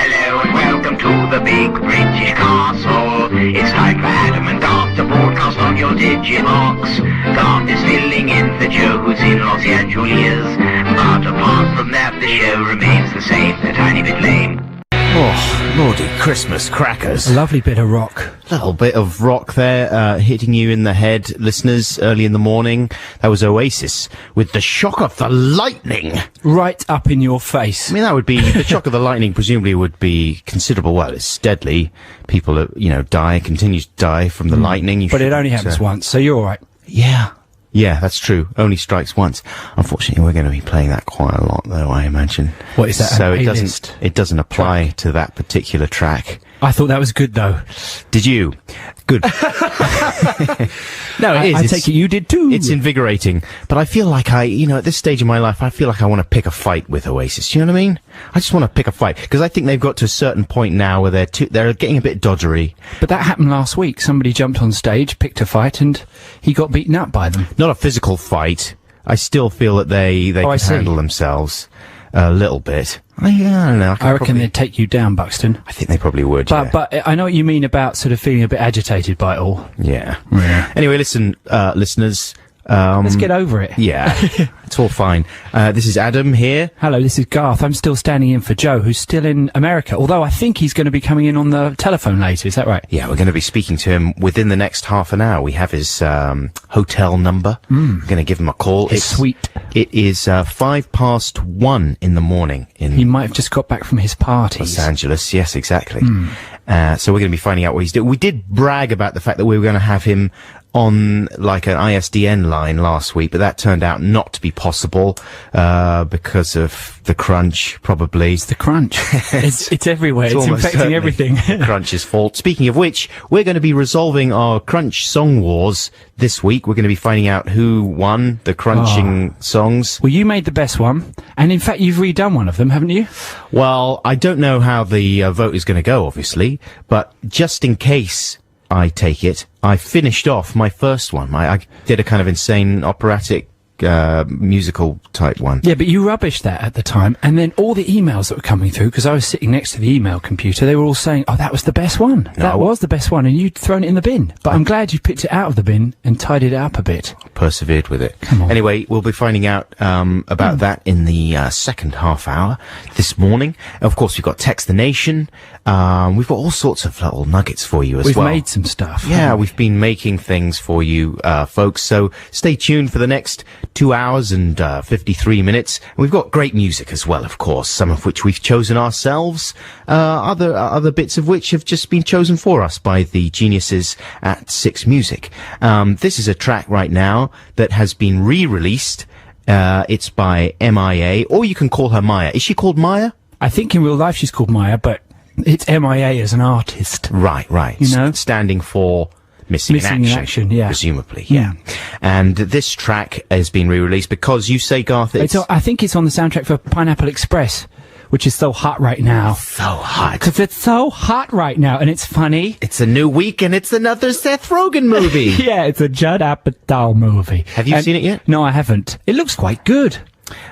Hello and welcome to the big British castle. It's time for Adam and Garth to broadcast on your Digibox. Garth is filling in for Joe, who's in Los Angeles. But apart from that, the show remains the same, a tiny bit lame. Oh, lordy Christmas crackers. A lovely bit of rock. Little bit of rock there, hitting you in the head, listeners, early in the morning. That was Oasis with the shock of the lightning. Right up in your face. I mean, that would be, the shock of the lightning presumably would be considerable. Well, it's deadly. People, continue to die from the lightning. But it only happens once, so you're all right. Yeah. Yeah, that's true. Only strikes once. Unfortunately, we're going to be playing that quite a lot, though, I imagine. What is that? So it doesn't apply to that particular track. I thought that was good, though. Did you? Good. No, it is. I take it you did too. It's invigorating. But I feel like at this stage of my life, I feel like I want to pick a fight with Oasis. You know what I mean? I just want to pick a fight. Because I think they've got to a certain point now where they're getting a bit doddery. But that happened last week. Somebody jumped on stage, picked a fight, and he got beaten up by them. Not a physical fight. I still feel that they can handle themselves a little bit. I don't know. I reckon they'd take you down, Buxton. I think they probably would, But I know what you mean about sort of feeling a bit agitated by it all. Yeah. Anyway, listen, listeners. Let's get over it. Yeah, it's all fine. This is Adam here. Hello, this is Garth. I'm still standing in for Joe, who's still in America, although I think he's going to be coming in on the telephone later. Is that right? Yeah, we're going to be speaking to him within the next half an hour. We have his hotel number. We're going to give him a call. It's sweet. It is 1:05 in the morning. He might have just got back from his party. Los Angeles, yes, exactly. So we're going to be finding out what he's doing. We did brag about the fact that we were going to have him on like an ISDN line last week, but that turned out not to be possible because of the crunch, probably. It's the crunch. it's everywhere. It's infecting everything. The crunch's fault. Speaking of which, we're going to be resolving our crunch song wars this week. We're going to be finding out who won the crunching songs. Well, you made the best one, and in fact, you've redone one of them, haven't you? Well, I don't know how the vote is going to go, obviously, but just in case I take it, I finished off my first one. I did a kind of insane operatic musical type one. Yeah, but you rubbished that at the time, and then all the emails that were coming through, because I was sitting next to the email computer, they were all saying, oh, that was the best one. No, that was the best one, and you'd thrown it in the bin. But I'm glad you picked it out of the bin and tidied it up a bit. Persevered with it. Come on. Anyway, we'll be finding out about that in the second half hour this morning. Of course, we've got Text the Nation. We've got all sorts of little nuggets for you as well. We've made some stuff. Yeah, we've been making things for you, folks. So stay tuned for the next 2 hours and 53 minutes. And we've got great music as well, of course, some of which we've chosen ourselves, other bits of which have just been chosen for us by the geniuses at Six Music. This is a track right now that has been re-released. It's by MIA, or you can call her Maya. Is she called Maya? I think in real life she's called Maya, but it's MIA as an artist. Right. You know? Standing for Missing in Action, yeah. Presumably, yeah. And this track has been re-released because you say, Garth, I think it's on the soundtrack for Pineapple Express, which is so hot right now. So hot. Because it's so hot right now, and it's funny. It's a new week, and it's another Seth Rogen movie. Yeah, it's a Judd Apatow movie. Have you seen it yet? No, I haven't. It looks quite good.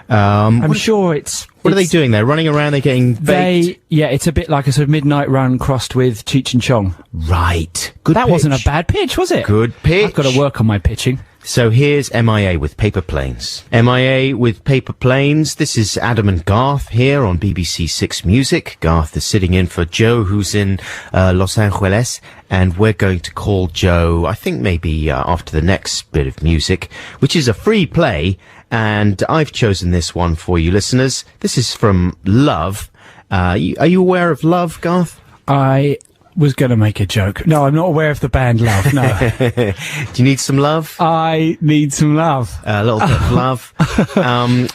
I'm sure it's... What are they doing? They're running around, they're getting baked? It's a bit like a sort of Midnight Run crossed with Cheech and Chong. Right. Good That pitch. wasn't a bad pitch, was it? Good pitch. I've got to work on my pitching. So here's MIA with Paper Planes. MIA with Paper Planes. This is Adam and Garth here on BBC Six Music. Garth is sitting in for Joe, who's in Los Angeles, and we're going to call Joe, I think maybe after the next bit of music, which is a free play, and I've chosen this one for you listeners. This is from Love. Are you aware of Love, Garth? I was going to make a joke. No, I'm not aware of the band Love, no. Do you need some love? I need some love. A little bit of love.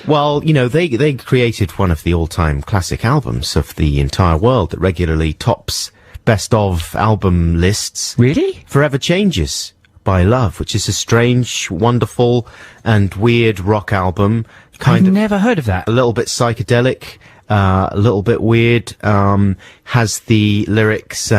Well, you know, they created one of the all-time classic albums of the entire world that regularly tops best of album lists. Really? Forever Changes by Love, which is a strange, wonderful, and weird rock album. I've never heard of that. A little bit psychedelic, a little bit weird, has the lyrics,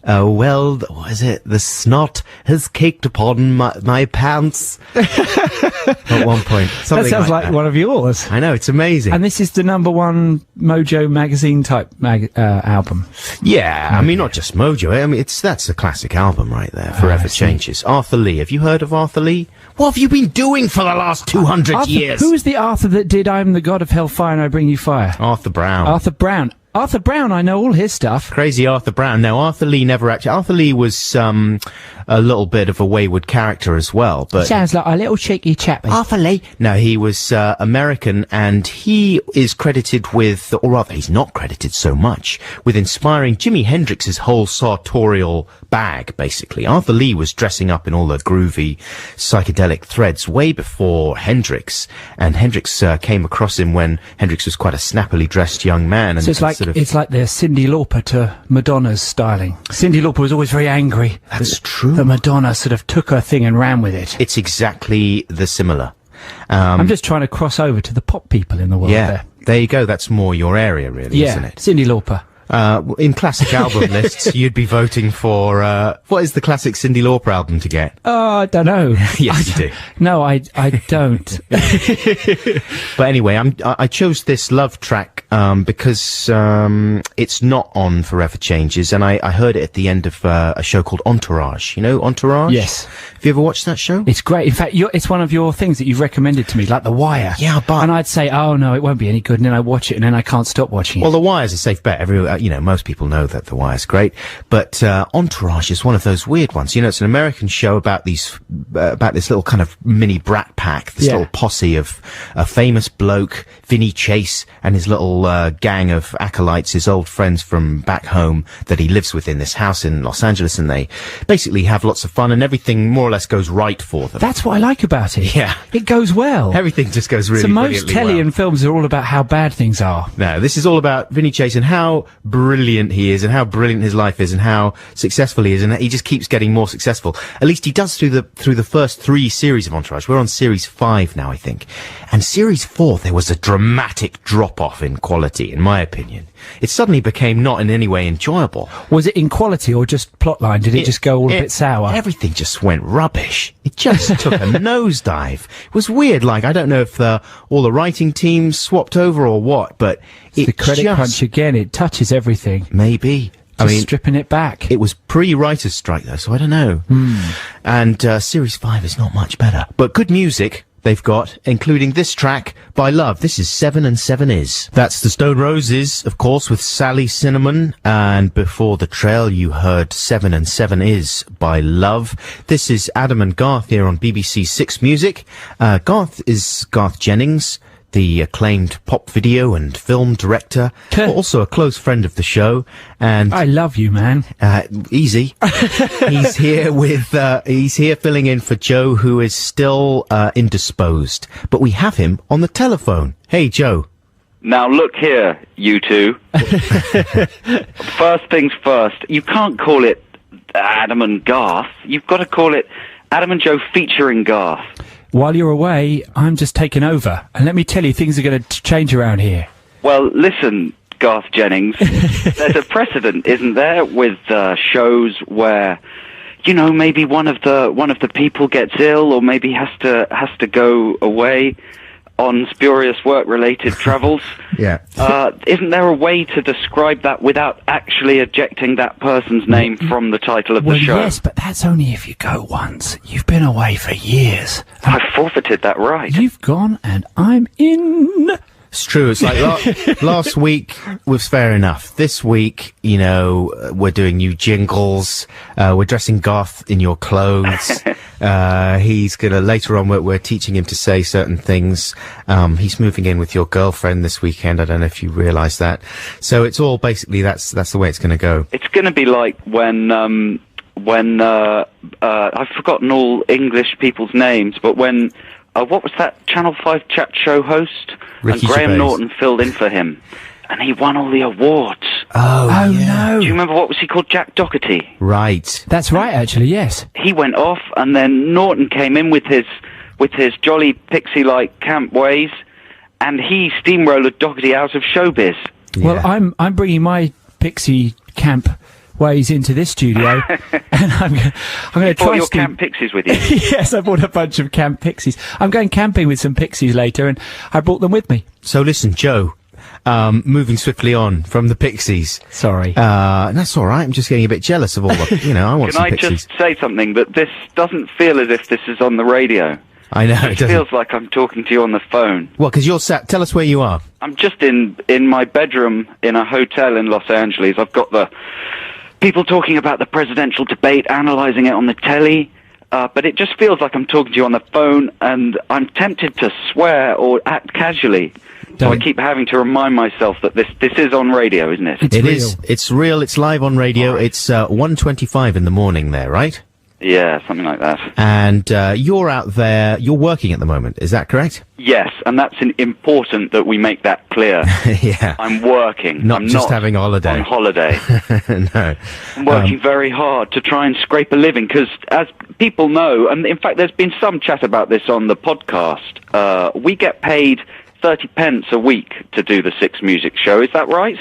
well, what is it? The snot has caked upon my pants. At one point. That sounds like one of yours. I know, it's amazing. And this is the #1 Mojo magazine type album. Yeah, I mean, not just Mojo. I mean, that's a classic album right there. Forever Changes. Arthur Lee. Have you heard of Arthur Lee? What have you been doing for the last 200 years? Who was the Arthur that did I Am the God of Hellfire and I Bring You Fire? Arthur Brown. Arthur Brown. Arthur Brown, I know all his stuff. Crazy Arthur Brown. No, Arthur Lee never actually... Arthur Lee was a little bit of a wayward character as well, but... Sounds like a little cheeky chappy. Arthur Lee? No, he was American, and he is credited with... Or rather, he's not credited so much with inspiring Jimi Hendrix's whole sartorial bag, basically. Arthur Lee was dressing up in all the groovy psychedelic threads way before Hendrix, and Hendrix came across him when Hendrix was quite a snappily dressed young man. And so it's like it's like the Cyndi Lauper to Madonna's styling. Cyndi Lauper was always very angry. That's true. The Madonna sort of took her thing and ran with it. It's exactly the similar. I'm just trying to cross over to the pop people in the world there you go. That's more your area, really, isn't it? Cyndi Lauper. In classic album lists, you'd be voting for, what is the classic Cyndi Lauper album to get? Oh, I don't know. Yes, you do. No, I don't. But anyway, I chose this love track, because, it's not on Forever Changes, and I heard it at the end of, a show called Entourage. You know Entourage? Yes. Have you ever watched that show? It's great. In fact, it's one of your things that you've recommended to me, like The Wire. Yeah, but... And I'd say, oh no, it won't be any good, and then I watch it, and then I can't stop watching it. Well, The Wire's a safe bet. Most people know that The Wire's great, but Entourage is one of those weird ones. You know, it's an American show about this little kind of mini brat pack, this little posse of a famous bloke, Vinny Chase, and his little gang of acolytes, his old friends from back home that he lives with in this house in Los Angeles, and they basically have lots of fun, and everything more or less goes right for them. That's what I like about it. Yeah. It goes well. Everything just goes really So most telly and films are all about how bad things are. No, this is all about Vinny Chase and how brilliant he is and how brilliant his life is and how successful he is, and he just keeps getting more successful. At least he does through the first 3 series of Entourage. We're on series 5 now, I think. And series 4, there was a dramatic drop-off in quality, in my opinion. It suddenly became not in any way enjoyable. Was it in quality or just plotline? Did it just go all a bit sour? Everything just went rubbish. It just took a nosedive. It was weird. Like, I don't know if all the writing teams swapped over or what, but it's the credit crunch again. It touches everything. Maybe. Just stripping it back. It was pre-writer's strike though, so I don't know. And series 5 is not much better, but good music they've got, including this track by Love. This is 7 and 7 Is. That's the Stone Roses, of course, with Sally Cinnamon, and before The Trail you heard 7 and 7 Is by Love. This is Adam and Garth here on BBC 6 Music. Garth is Garth Jennings, the acclaimed pop video and film director, also a close friend of the show. And I love you, man. Easy. He's here he's here filling in for Joe, who is still indisposed. But we have him on the telephone. Hey, Joe. Now look here, you two. First things first, you can't call it Adam and Garth. You've got to call it Adam and Joe featuring Garth. While you're away, I'm just taking over. And let me tell you, things are going to change around here. Well, listen, Garth Jennings, there's a precedent, isn't there, with shows where, you know, maybe one of the people gets ill or maybe has to go away on spurious work-related travels. Yeah. Isn't there a way to describe that without actually ejecting that person's name from the title of the show? Yes, but that's only if you go once. You've been away for years. I forfeited that right. You've gone and I'm in. It's true. It's like last week was fair enough. This week, you know, we're doing new jingles. We're dressing Garth in your clothes. He's gonna, later on, we're teaching him to say certain things. He's moving in with your girlfriend this weekend. I don't know if you realise that. So it's all basically, that's the way it's gonna go. It's gonna be like when I've forgotten all English people's names, but when, what was that Channel 5 chat show host? Ricky and Graham Gervais. Norton filled in for him. And he won all the awards. Oh no. Do you remember, what was he called? Jack Doherty. Right. That's right, actually, yes. He went off, and then Norton came in with his jolly pixie-like camp ways, and he steamrolled Doherty out of showbiz. Yeah. Well, I'm bringing my pixie camp ways into this studio, and I'm going to try your Camp Pixies with you. Yes, I bought a bunch of Camp Pixies. I'm going camping with some Pixies later, and I brought them with me. So listen, Joe, moving swiftly on from the Pixies. Sorry. That's all right. I'm just getting a bit jealous of all the, I want some Pixies. Can I just say something? That this doesn't feel as if this is on the radio. I know. It feels like I'm talking to you on the phone. Well, because you're sat... Tell us where you are. I'm just in my bedroom in a hotel in Los Angeles. I've got the people talking about the presidential debate, analysing it on the telly, but it just feels like I'm talking to you on the phone, and I'm tempted to swear or act casually. So I keep having to remind myself that this is on radio, isn't it? It is. It's real. It's live on radio. Right. It's 1:25 in the morning there, right? Yeah, something like that. And you're out there, you're working at the moment, is that correct? Yes, and that's important that we make that clear. Yeah. I'm working. I'm just having a holiday. On holiday. No. I'm working very hard to try and scrape a living, because as people know, and in fact there's been some chat about this on the podcast, we get paid 30 pence a week to do the Six Music Show, is that right?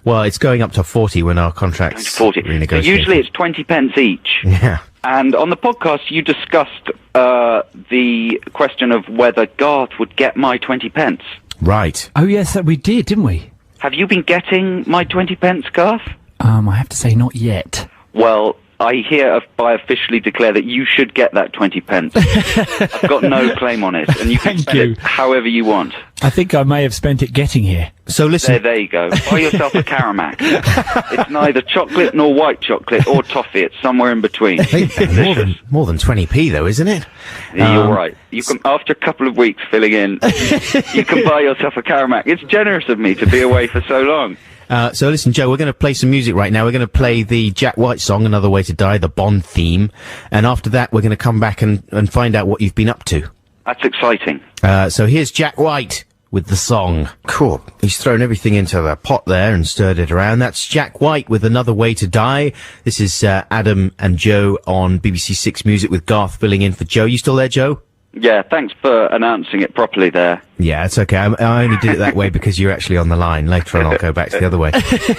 Well, it's going up to 40 when our contract's 40. renegotiated. So usually it's 20 pence each. Yeah. And on the podcast, you discussed the question of whether Garth would get my 20 pence. Right. Oh, yes, we did, didn't we? Have you been getting my 20 pence, Garth? I have to say not yet. Well, I hereby officially declare that you should get that 20 pence. I've got no claim on it, and you can spend it however you want. I think I may have spent it getting here. So listen... There you go. Buy yourself a Caramac. It's neither chocolate nor white chocolate or toffee. It's somewhere in between. more than 20p, though, isn't it? Yeah, you're right. You can, after a couple of weeks filling in, you can buy yourself a Caramac. It's generous of me to be away for so long. So listen, Joe, we're going to play some music right now. We're going to play the Jack White song, Another Way to Die, the Bond theme. And after that, we're going to come back and find out what you've been up to. That's exciting. So here's Jack White with the song. Cool. He's thrown everything into the pot there and stirred it around. That's Jack White with Another Way to Die. This is Adam and Joe on BBC Six Music with Garth filling in for Joe. You still there, Joe? Yeah, thanks for announcing it properly there. Yeah, it's okay. I only did it that way because you're actually on the line. Later on, I'll go back to the other way.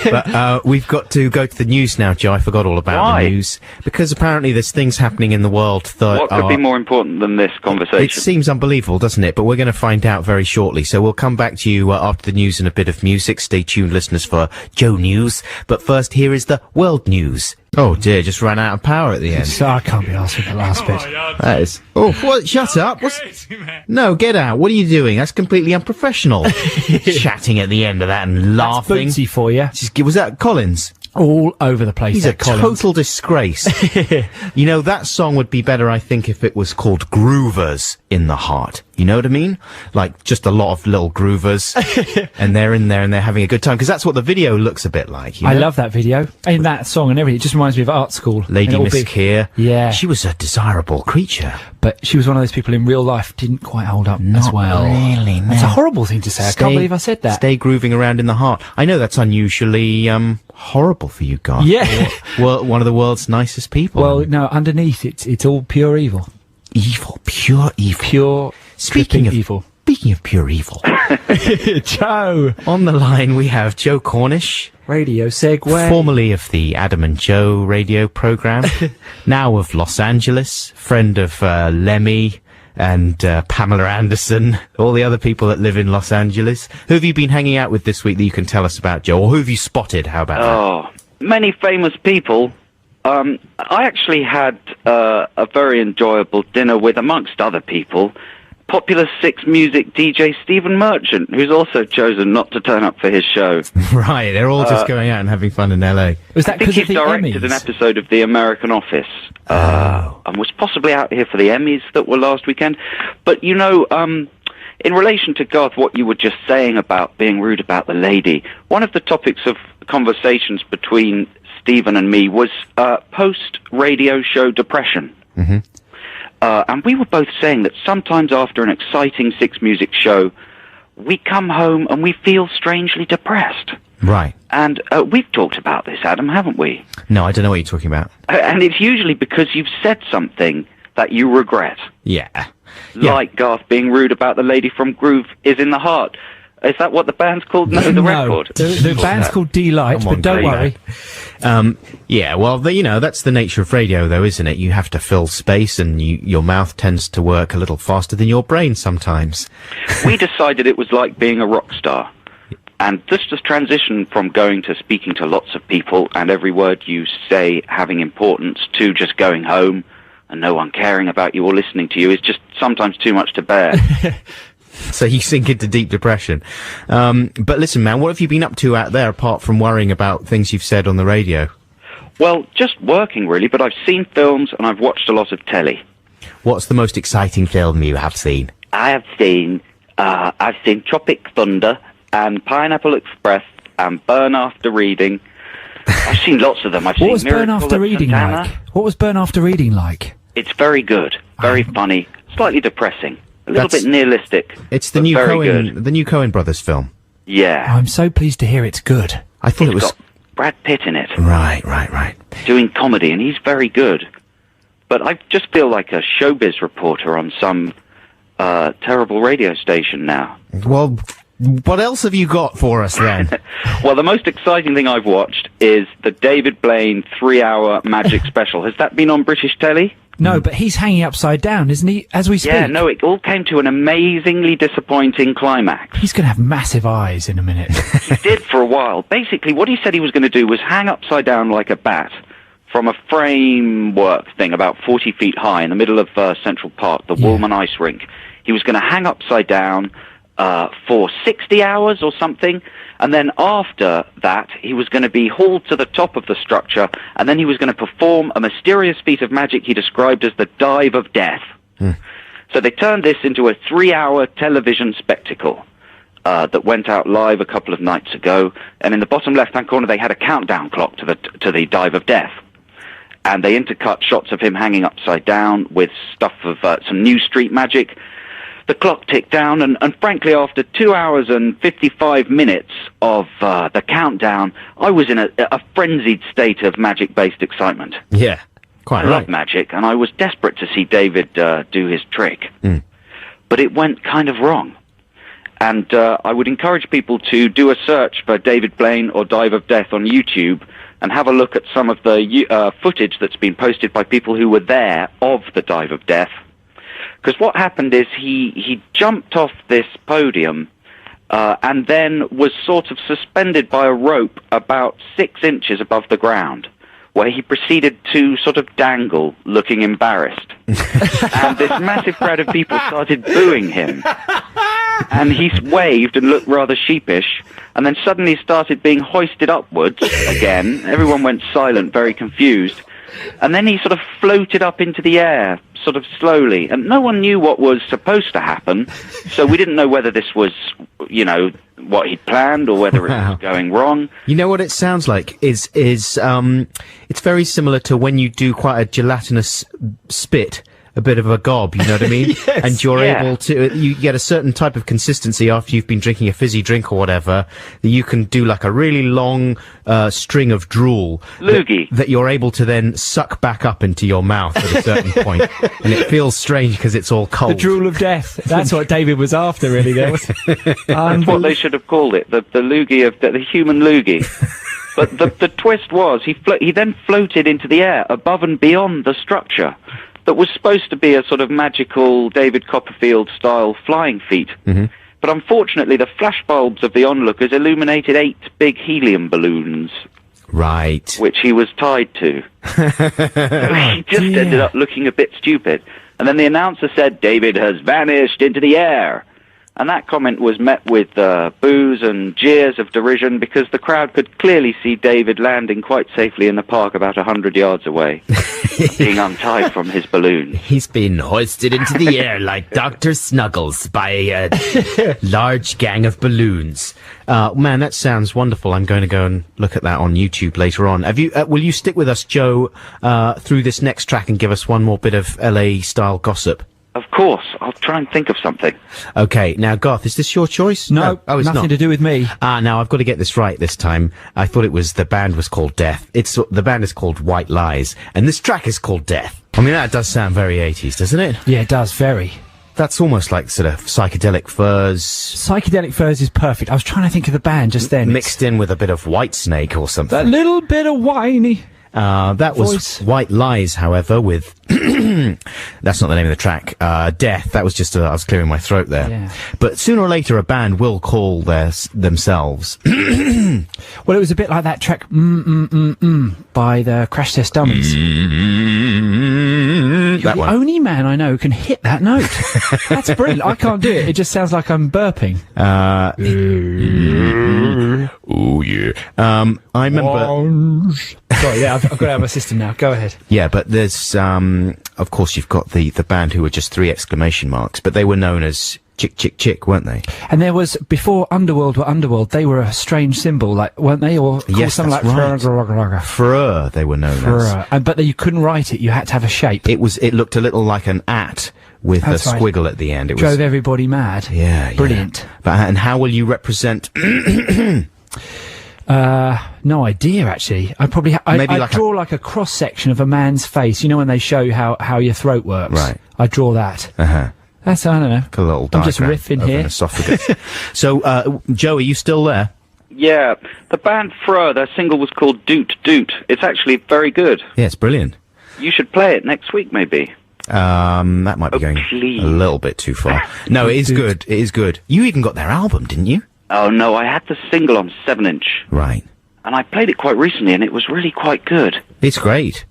But we've got to go to the news now, Joe. I forgot all about the news. Because apparently there's things happening in the world that What could be more important than this conversation? It seems unbelievable, doesn't it? But we're going to find out very shortly. So we'll come back to you after the news and a bit of music. Stay tuned, listeners, for Joe News. But first, here is the world news. Oh dear, just ran out of power at the end. So I can't be asked with the last bit. That is... Oh, what? Shut up. No, get out. What are you doing? That's completely unprofessional. Chatting at the end of that and laughing. That's Bootsy for you. Was that Collins? All over the place. He's a Collins. total disgrace. You know, that song would be better, I think, if it was called Groovers in the Heart. You know what I mean? Like, just a lot of little groovers. And they're in there and they're having a good time. Because that's what the video looks a bit like. You know? I love that video. And that song and everything. It just reminds me of art school. Lady Miss Keir. Yeah. She was a desirable creature. But she was one of those people in real life didn't quite hold up as well. Really, no. That's a horrible thing to say. I can't believe I said that. Stay grooving around in the heart. I know that's unusually, horrible for you, Garth. Yeah. Well, one of the world's nicest people. Well, no, underneath it's all pure evil. Evil, pure evil. Pure, speaking of evil. Speaking of pure evil. Joe! On the line we have Joe Cornish. Radio Segway. Formerly of the Adam and Joe radio programme. Now of Los Angeles. Friend of Lemmy and Pamela Anderson. All the other people that live in Los Angeles. Who have you been hanging out with this week that you can tell us about, Joe? Or who have you spotted? How about that? Oh, many famous people. I actually had a very enjoyable dinner with, amongst other people, popular Six Music DJ Stephen Merchant, who's also chosen not to turn up for his show. Right, they're all just going out and having fun in LA. Was that I think because he of the directed Emmys? an episode of The American Office, and was possibly out here for the Emmys that were last weekend. But, you know, in relation to Garth, what you were just saying about being rude about the lady, one of the topics of conversations between Stephen and me was post-radio show depression. Mm-hmm. And we were both saying that sometimes after an exciting Six Music show, we come home and we feel strangely depressed. Right. And we've talked about this, Adam, haven't we? No, I don't know what you're talking about. And it's usually because you've said something that you regret. Yeah. Like Garth being rude about the lady from Groove is in the Heart. Is that what the band's called? No, the record. The band's called Delight, but don't worry. Yeah, well, that's the nature of radio, though, isn't it? You have to fill space, and your mouth tends to work a little faster than your brain sometimes. We decided it was like being a rock star. And this just transition from going to speaking to lots of people and every word you say having importance to just going home and no one caring about you or listening to you is just sometimes too much to bear. So you sink into deep depression. But listen, man, what have you been up to out there apart from worrying about things you've said on the radio? Well, just working really, but I've seen films and I've watched a lot of telly. What's the most exciting film you have seen? I've seen Tropic Thunder and Pineapple Express and Burn After Reading. I've seen lots of them. What was Burn After Reading like? What was Burn After Reading like? It's very good, very funny, slightly depressing, a little bit nihilistic. It's the new Coen brothers film. Yeah. I'm so pleased to hear it's good. I thought it was got Brad Pitt in it. Right. Doing comedy, and he's very good. But I just feel like a showbiz reporter on some terrible radio station now. Well, what else have you got for us then? Well, the most exciting thing I've watched is the David Blaine 3-hour magic special. Has that been on British telly? No, but he's hanging upside down, isn't he, as we speak? Yeah, no, it all came to an amazingly disappointing climax. He's going to have massive eyes in a minute. He did for a while. Basically, what he said he was going to do was hang upside down like a bat from a framework thing about 40 feet high in the middle of Central Park, the Woolman Ice Rink. He was going to hang upside down for 60 hours or something, and then after that he was going to be hauled to the top of the structure, and then he was going to perform a mysterious feat of magic he described as the dive of death. So they turned this into a 3-hour television spectacle that went out live a couple of nights ago, and in the bottom left-hand corner they had a countdown clock to the dive of death. And they intercut shots of him hanging upside down with stuff of some new street magic. The clock ticked down, and frankly, after 2 hours and 55 minutes of the countdown, I was in a frenzied state of magic-based excitement. Yeah, quite I right. love magic, and I was desperate to see David do his trick. But it went kind of wrong. And I would encourage people to do a search for David Blaine or Dive of Death on YouTube and have a look at some of the footage that's been posted by people who were there of the Dive of Death. Because what happened is he jumped off this podium and then was sort of suspended by a rope about 6 inches above the ground, where he proceeded to sort of dangle, looking embarrassed. And this massive crowd of people started booing him. And he waved and looked rather sheepish, and then suddenly started being hoisted upwards again. Everyone went silent, very confused. And then he sort of floated up into the air, sort of slowly, and no one knew what was supposed to happen, so we didn't know whether this was, what he'd planned or whether it was going wrong. You know what it sounds like is it's very similar to when you do quite a gelatinous spit. A bit of a gob, you know what I mean? Yes. And you're able to, you get a certain type of consistency after you've been drinking a fizzy drink or whatever, that you can do like a really long string of drool. Loogie. That you're able to then suck back up into your mouth at a certain point. And it feels strange because it's all cold. The drool of death. That's what David was after, really. That's what they should have called it, the loogie of the human loogie. But the twist was, he then floated into the air above and beyond the structure that was supposed to be a sort of magical David Copperfield-style flying feat. But unfortunately, the flashbulbs of the onlookers illuminated 8 big helium balloons. Right. Which he was tied to. So he just ended up looking a bit stupid. And then the announcer said, "David has vanished into the air." And that comment was met with boos and jeers of derision because the crowd could clearly see David landing quite safely in the park about 100 yards away, being untied from his balloon. He's been hoisted into the air like Dr. Snuggles by a large gang of balloons. Man, that sounds wonderful. I'm going to go and look at that on YouTube later on. Will you stick with us, Joe, through this next track and give us one more bit of LA-style gossip? Of course. I'll try and think of something. Okay, now, Garth, is this your choice? No, oh, it's nothing not. to do with me. Now, I've got to get this right this time. I thought the band was called Death. The band is called White Lies, and this track is called Death. I mean, that does sound very 80s, doesn't it? Yeah, it does, very. That's almost like sort of Psychedelic Furs Psychedelic Furs is perfect. I was trying to think of the band just then. mixed in with a bit of Whitesnake or something. That little bit of whiny. That was voice. White Lies, however, with that's not the name of the track. Death. That was just I was clearing my throat there. Yeah. But sooner or later, a band will call themselves. Well, it was a bit like that track by the Crash Test Dummies. You're That the one. only man I know who can hit that note. That's brilliant. I can't do it. It just sounds like I'm burping. Oh yeah. I remember. Sorry, yeah, I've got it out of my system now. Go ahead. Yeah, but there's of course you've got the band who were just 3 exclamation marks, but they were known as Chick Chick Chick, weren't they? And there was, before Underworld were Underworld, they were a strange symbol, like, weren't they? Or called Yes, something that's like right. Freur, they were known as. But you couldn't write it. You had to have a shape. It looked a little like an at with That's a right. squiggle at the end. It Drove was everybody mad. yeah, Brilliant. Yeah. But and how will you represent? No idea, actually. I probably Maybe I'd like draw like a cross section of a man's face. You know when they show how your throat works. Right. I draw that. Uh-huh. That's, I don't know. A little I'm just diagram riffing of here. an esophagus. So, Joe, are you still there? Yeah, the band Freur, their single was called Doot Doot. It's actually very good. Yeah, it's brilliant. You should play it next week, maybe. That might be Oh, going please. a little bit too far. No, it is good. It is good. You even got their album, didn't you? Oh, no, I had the single on 7-inch, Right. and I played it quite recently, and it was really quite good. It's great.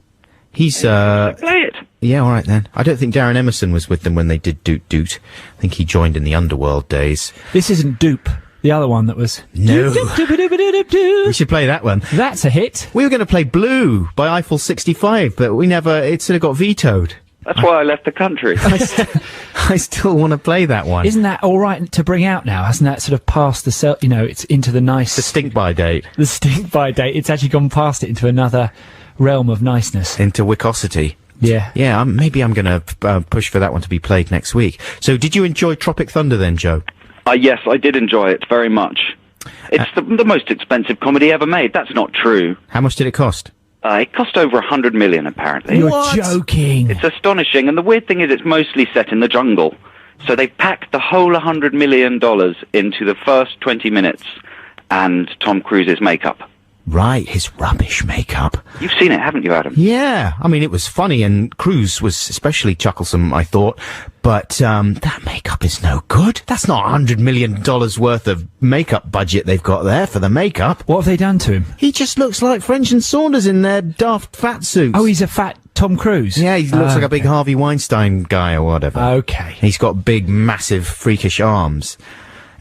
He's, Play it. yeah, all right then. I don't think Darren Emerson was with them when they did Doot Doot. I think he joined in the Underworld days. This isn't Dupe, the other one that was... No. Doop-a-doop-a-doop-a-doop-doop. We should play that one. That's a hit. We were going to play Blue by Eiffel 65, but it sort of got vetoed. That's why I left the country. I still want to play that one. Isn't that all right to bring out now? Hasn't that sort of passed it's into the nice... The stink by date The stink by date. It's actually gone past it into another realm of niceness. into Wicosity. Yeah. Yeah, maybe I'm going to push for that one to be played next week. So did you enjoy Tropic Thunder then, Joe? Yes, I did enjoy it very much. It's the most expensive comedy ever made. That's not true. How much did it cost? It cost over 100 million, apparently. You're What? joking. It's astonishing, and the weird thing is it's mostly set in the jungle. So they packed the whole $100 million into the first 20 minutes and Tom Cruise's makeup. Right, his rubbish makeup. You've seen it, haven't you, Adam? Yeah, I mean, it was funny, and Cruise was especially chucklesome, I thought. But that makeup is no good. That's not $100 million worth of makeup budget they've got there for the makeup. What have they done to him? He just looks like French and Saunders in their daft fat suits. Oh, he's a fat Tom Cruise? Yeah, he looks like a big Harvey Weinstein guy or whatever. Okay. He's got big, massive, freakish arms.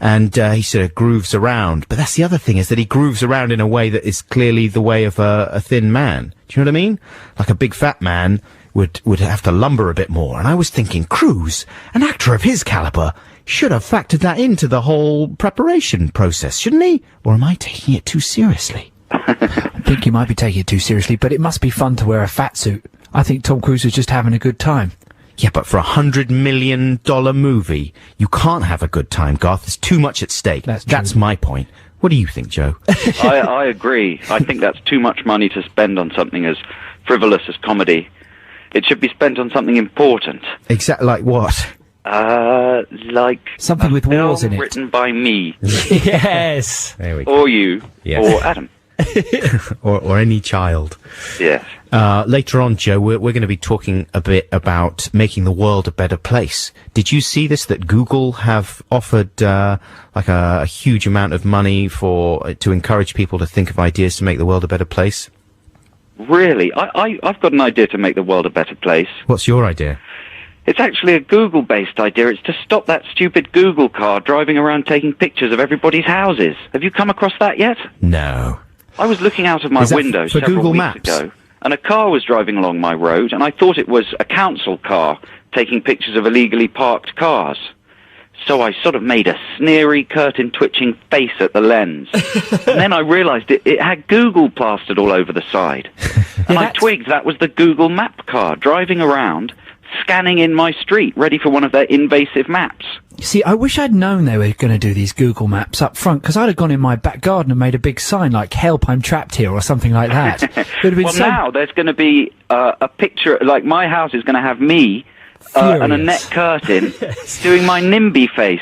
And he sort of grooves around. But that's the other thing, is that he grooves around in a way that is clearly the way of a thin man. Do you know what I mean? Like a big fat man would have to lumber a bit more. And I was thinking, Cruise, an actor of his caliber, should have factored that into the whole preparation process, shouldn't he? Or am I taking it too seriously? I think you might be taking it too seriously, but it must be fun to wear a fat suit. I think Tom Cruise was just having a good time. Yeah, but for $100 million movie, you can't have a good time, Garth. There's too much at stake. That's my point. What do you think, Joe? I agree. I think that's too much money to spend on something as frivolous as comedy. It should be spent on something important. Exactly like what? Like Something a with wars film in it. written by me, Yes. There we go. or you, Yes. or Adam. Or any child. Yes. Later on, Joe, we're going to be talking a bit about making the world a better place. Did you see this, that Google have offered like a huge amount of money to encourage people to think of ideas to make the world a better place? Really? I've got an idea to make the world a better place. What's your idea? It's actually a Google-based idea. It's to stop that stupid Google car driving around taking pictures of everybody's houses. Have you come across that yet? No. I was looking out of my Is that window for several Google weeks Maps? ago, and a car was driving along my road, and I thought it was a council car taking pictures of illegally parked cars. So I sort of made a sneery, curtain-twitching face at the lens. And then I realised it had Google plastered all over the side. And I twigged that was the Google map car driving around, scanning in my street, ready for one of their invasive maps. See, I wish I'd known they were going to do these Google Maps up front, because I'd have gone in my back garden and made a big sign like, "Help, I'm trapped here," or something like that. It would have been Well, now there's going to be a picture, like my house is going to have me and a net curtain, doing my NIMBY face.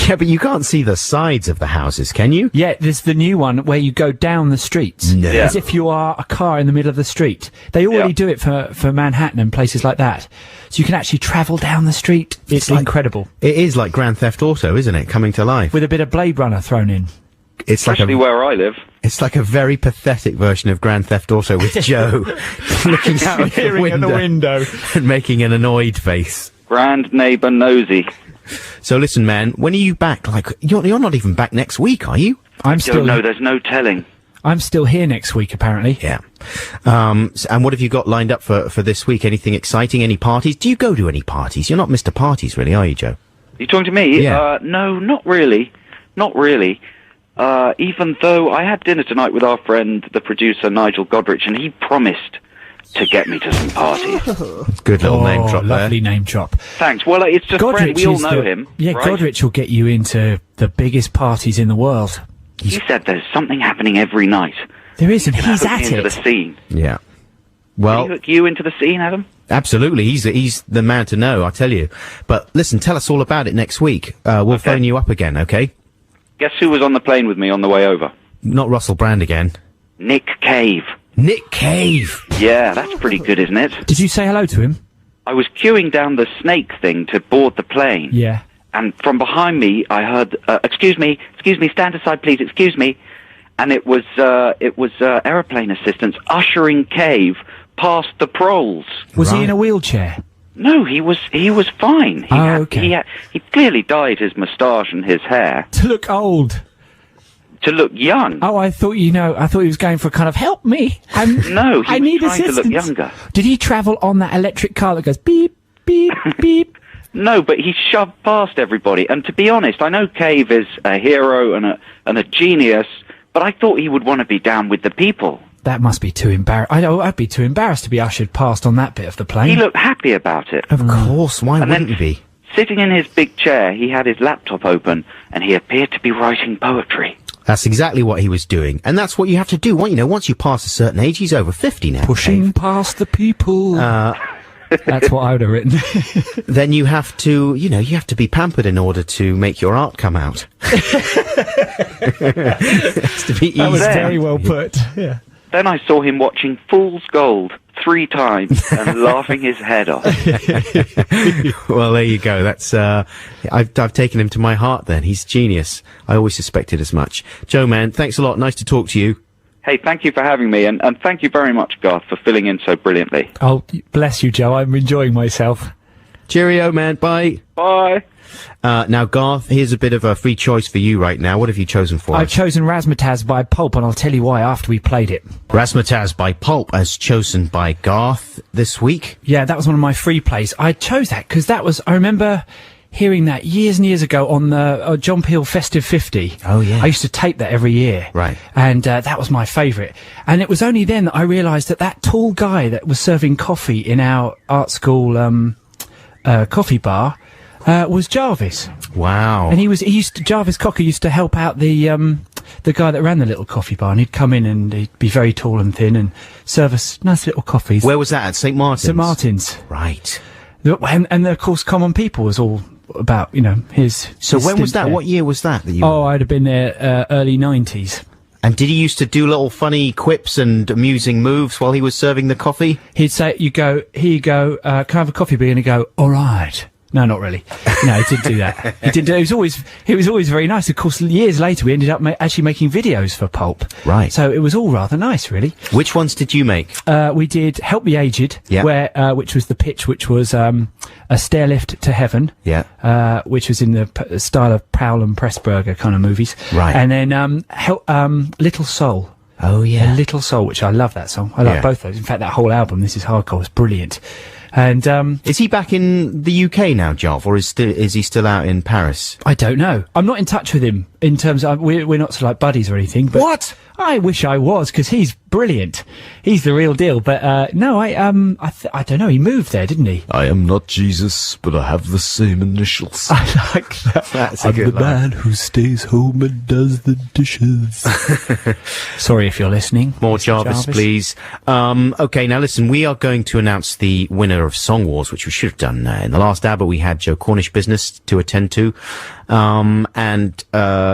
Yeah, but you can't see the sides of the houses, can you? Yeah, there's the new one where you go down the streets. No. Yeah. As if you are a car in the middle of the street. They already do it for Manhattan and places like that. So you can actually travel down the street. It's incredible. It is like Grand Theft Auto, isn't it? Coming to life. With a bit of Blade Runner thrown in. It's like Especially where I live. It's like a very pathetic version of Grand Theft Auto with Joe looking out of the window and making an annoyed face. Grand neighbour nosy. So listen, man, when are you back? Like, you're not even back next week, are you? No, there's no telling. I'm still here next week, apparently. Yeah. And what have you got lined up for this week? Anything exciting? Any parties? Do you go to any parties? You're not Mr. Parties, really, are you, Joe? You talking to me? Yeah. No, not really. Not really. Even though I had dinner tonight with our friend, the producer, Nigel Godrich, and he promised to get me to some parties. Good little name drop there. Lovely name drop. Thanks. Well, it's just friend. We all know him. Yeah, right? Godrich will get you into the biggest parties in the world. He said there's something happening every night. There is, and he's Hook me at into the it. scene. Yeah. Can Well, he hook you into the scene, Adam? absolutely. He's the man to know, I tell you. But listen, tell us all about it next week. We'll phone you up again, okay? Guess who was on the plane with me on the way over? Not Russell Brand again. Nick Cave. Nick Cave. Yeah, that's pretty good, isn't it? Did you say hello to him? I was queuing down the snake thing to board the plane. Yeah. And from behind me, I heard, excuse me, stand aside, please, excuse me. And it was aeroplane assistants ushering Cave past the proles. Was he Right. in a wheelchair? No, he was fine. Okay. He clearly dyed his moustache and his hair To look old. to look young. Oh, I thought he was going for kind of help me. No, he I was need trying assistance. to look younger. Did he travel on that electric car that goes beep, beep, beep? No, but he shoved past everybody. And to be honest, I know Cave is a hero and a genius, but I thought he would want to be down with the people. That must be too embarrassing. I know, I'd be too embarrassed to be ushered past on that bit of the plane. He looked happy about it. Of course, why And wouldn't then- he be? Sitting in his big chair, he had his laptop open, and he appeared to be writing poetry. That's exactly what he was doing. And that's what you have to do. Well, once you pass a certain age, he's over 50 now. Pushing Dave. past the people. That's what I would have written. Then you have to, you have to be pampered in order to make your art come out. It has to be easy. That was there. very well put. Yeah. Then I saw him watching Fool's Gold 3 times and laughing his head off. Well, there you go. That's I've taken him to my heart. Then he's genius. I always suspected as much. Joe, man, thanks a lot. Nice to talk to you. Hey, thank you for having me, and thank you very much, Garth, for filling in so brilliantly. Oh, bless you, Joe. I'm enjoying myself. Cheerio, man. Bye. Bye. Now, Garth, here's a bit of a free choice for you right now. What have you chosen for I've us? chosen Razzmatazz by Pulp, and I'll tell you why after we played it. Razzmatazz by Pulp, as chosen by Garth this week. Yeah, that was one of my free plays. I chose that because I remember hearing that years and years ago on the John Peel Festive 50. Oh, yeah. I used to tape that every year. Right. And that was my favourite. And it was only then that I realised that tall guy that was serving coffee in our art school coffee bar was Jarvis. Wow. And Jarvis Cocker used to help out the guy that ran the little coffee bar, and he'd come in and he'd be very tall and thin and serve us nice little coffees. Where was that? At St. Martin's? St. Martin's. Right. And of course, Common People was all about, his. So his when was stint that? there. What year was that you... Oh, I'd have been there early 90s. And did he used to do little funny quips and amusing moves while he was serving the coffee? He'd say, here you go, can I have a coffee beer? And he'd go, all right. No, not really. No, he didn't do that. He didn't do it. He was always very nice. Of course, years later, we ended up actually making videos for Pulp. Right. So it was all rather nice, really. Which ones did you make? We did Help the Aged, Yeah. which was the pitch, which was a stair lift to heaven. Yeah. Which was in the style of Prowl and Pressburger kind of movies. Right. And then Little Soul. Oh, yeah. Little Soul, which I love that song. I like both those. In fact, that whole album, This Is Hardcore, is brilliant. And Is he back in the UK now, Jov, or is he still out in Paris? I don't know. I'm not in touch with him in terms of we're not sort of like buddies or anything. But What? I wish I was, because he's brilliant. He's the real deal. But no, I don't know. He moved there, didn't he? I am not Jesus, but I have the same initials. I like that. That's a I'm good the man who stays home and does the dishes. Sorry if you're listening. More Mr. Jarvis, please. Okay, now listen, we are going to announce the winner of Song Wars, which we should have done in the last hour, but we had Joe Cornish business to attend to.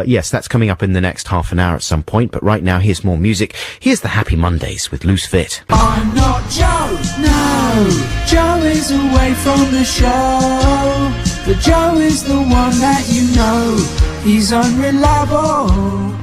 Yes, that's coming up in the next half an hour at some point, but right now, here's more music. Here's the Happy Mondays with Loose Fit. I'm not Joe, no. Joe is away from the show. But Joe is the one that you know. He's unreliable.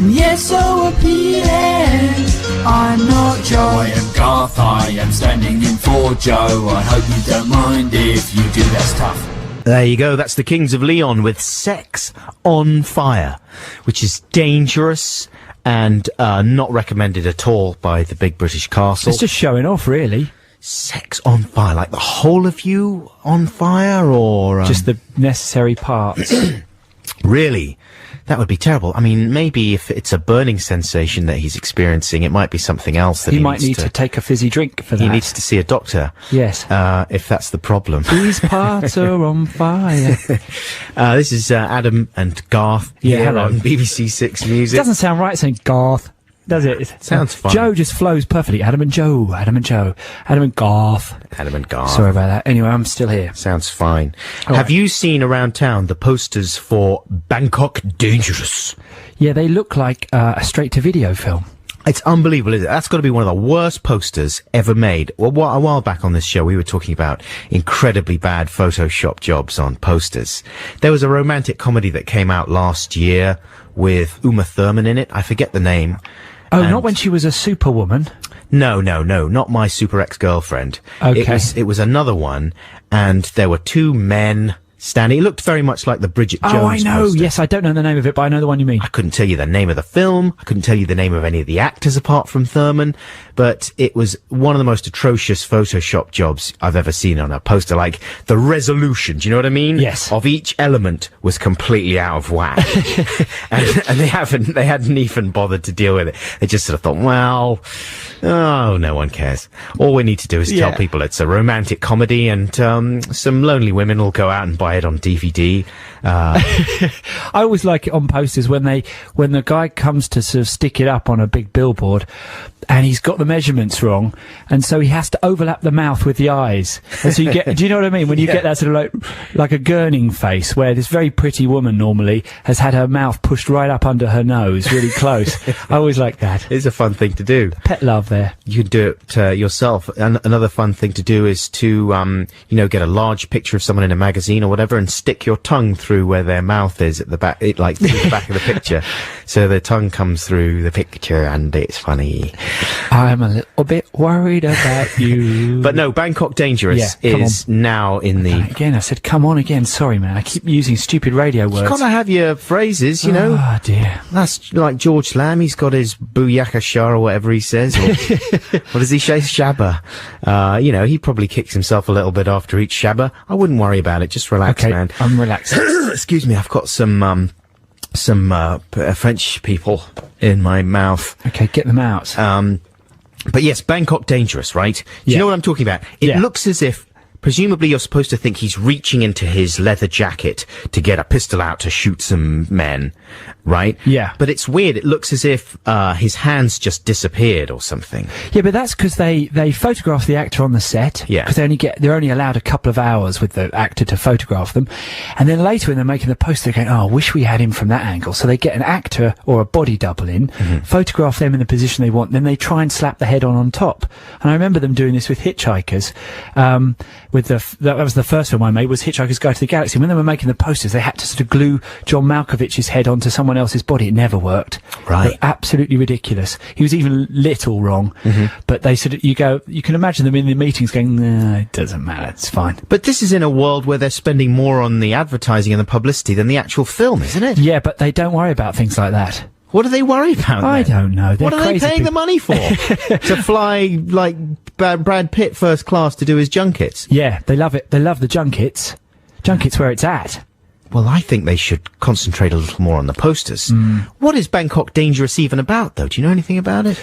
Yes, so appealing. I'm not Joe. I am Garth. I am standing in for Joe. I hope you don't mind if you do. That's tough. There you go. That's the Kings of Leon with Sex on Fire, which is dangerous and not recommended at all by the Big British Castle. It's just showing off, really. Sex on fire, like the whole of you on fire, or Just the necessary parts. really? That would be terrible. I mean, maybe if it's a burning sensation that he's experiencing, it might be something else that He he might need to take a fizzy drink for that. He needs to see a doctor. Yes. If that's the problem. These parts are on fire. This is Adam and Garth here hello. on BBC Six It Music. doesn't sound right saying Garth, does it? Sounds fine. Joe just flows perfectly. Adam and Joe. Adam and Joe. Adam and Garth. Adam and Garth. Sorry about that. Anyway, I'm still here. Sounds fine. All Have right. you seen around town the posters for Bangkok Dangerous? Yeah, they look like a straight-to-video film. It's unbelievable, isn't it? That's got to be one of the worst posters ever made. Well, a while back on this show, we were talking about incredibly bad Photoshop jobs on posters. There was a romantic comedy that came out last year with Uma Thurman in it. I forget the name. Oh, And- not when she was a superwoman. No, not My Super Ex-Girlfriend. Okay. It was another one, and there were two men standing. It looked very much like the Bridget Jones Oh, I know. poster. Yes, I don't know the name of it, but I know the one you mean. I couldn't tell you the name of the film. I couldn't tell you the name of any of the actors apart from Thurman. But it was one of the most atrocious Photoshop jobs I've ever seen on a poster. Like, the resolution, do you know what I mean? Yes. Of each element was completely out of whack. and they hadn't even bothered to deal with it. They just sort of thought, well, oh, no one cares. All we need to do is tell people it's a romantic comedy, and some lonely women will go out and buy it on DVD. I always like it on posters when the guy comes to sort of stick it up on a big billboard and he's got the measurements wrong, and so he has to overlap the mouth with the eyes. And so you get, do you know what I mean? When you get that sort of like a gurning face where this very pretty woman normally has had her mouth pushed right up under her nose, really close. I always like that. It's a fun thing to do. Pet love there. You can do it yourself. And another fun thing to do is to, get a large picture of someone in a magazine or whatever and stick your tongue through where their mouth is at the back, through the back of the picture. So the tongue comes through the picture and it's funny. I'm a little bit worried about you. But no, Bangkok Dangerous Yeah, come is now in the... Again, I said, come on again. Sorry, man. I keep using stupid radio words. You've got to have your phrases, you know. Oh, dear. That's like George Lamb. He's got his booyaka shah or whatever he says. Or, what does he say? Shabba. He probably kicks himself a little bit after each shabba. I wouldn't worry about it. Just relax, Okay, man. I'm relaxed. Excuse me. I've got some French people in my mouth. Okay, get them out. But yes, Bangkok Dangerous, right? Do you Yeah. know what I'm talking about? It Yeah. looks as if, presumably you're supposed to think he's reaching into his leather jacket to get a pistol out to shoot some men, right? Yeah. But it's weird. It looks as if his hands just disappeared or something. Yeah, but that's because they photograph the actor on the set. Yeah. Because they're only allowed a couple of hours with the actor to photograph them, and then later when they're making the post, they're going, "Oh, I wish we had him from that angle." So they get an actor or a body double in, photograph them in the position they want, then they try and slap the head on top. And I remember them doing this with Hitchhikers. That was the first film I made, was Hitchhiker's Guide to the Galaxy. When they were making the posters, they had to sort of glue John Malkovich's head onto someone else's body. It never worked. Right. Absolutely ridiculous. He was even lit all wrong. But they sort of, you can imagine them in the meetings going, "No, it doesn't matter, it's fine." But this is in a world where they're spending more on the advertising and the publicity than the actual film, isn't it? Yeah, but they don't worry about things like that. What do they worry about I then? don't know. They're What are they crazy paying the people. money for? To fly, like, Brad Pitt first class to do his junkets? Yeah, they love it. They love the junkets. Junkets where it's at. Well, I think they should concentrate a little more on the posters. What is Bangkok Dangerous even about, though? Do you know anything about it?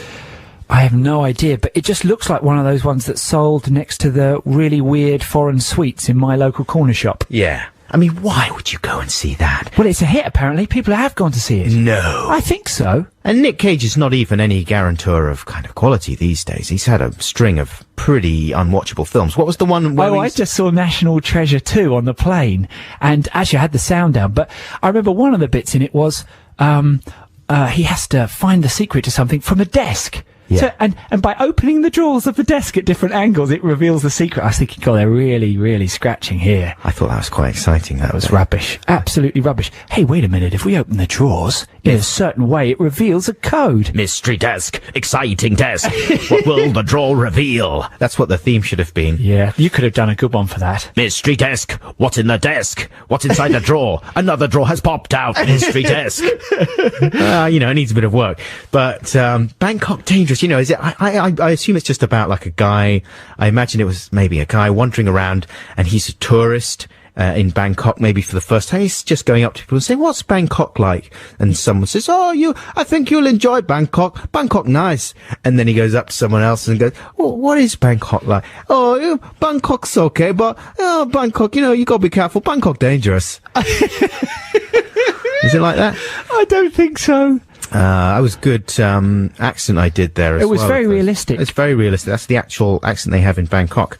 I have no idea, but it just looks like one of those ones that's sold next to the really weird foreign sweets in my local corner shop. Yeah. I mean, why would you go and see that? Well, it's a hit, apparently. People have gone to see it. No. I think so. And Nick Cage is not even any guarantor of kind of quality these days. He's had a string of pretty unwatchable films. What was the one where I just saw National Treasure 2 on the plane, and actually I had the sound down, but I remember one of the bits in it was, he has to find the secret to something from a desk. Yeah. So, and by opening the drawers of the desk at different angles, it reveals the secret. I was thinking, God, they're really, really scratching here. I thought that was quite exciting. That was Rubbish. Absolutely rubbish. Hey, wait a minute. If we open the drawers in a certain way, it reveals a code. Mystery desk, exciting desk. What will the drawer reveal? That's what the theme should have been. Yeah, you could have done a good one for that. Mystery desk, what's in the desk? What's inside the drawer? Another drawer has popped out. Mystery desk. It needs a bit of work. But Bangkok Dangerous, is it? I assume it's just about like a guy. I imagine it was maybe a guy wandering around, and he's a tourist in Bangkok, maybe for the first time. He's just going up to people and saying, "What's Bangkok like?" And someone says, "Oh, I think you'll enjoy Bangkok. Bangkok nice." And then he goes up to someone else and goes, "Oh, what is Bangkok like?" "Oh, Bangkok's okay, but Bangkok, you gotta be careful. Bangkok dangerous." Is it like that? I don't think so. That was good accent I did there as well. It was very realistic. It's very realistic. That's the actual accent they have in Bangkok.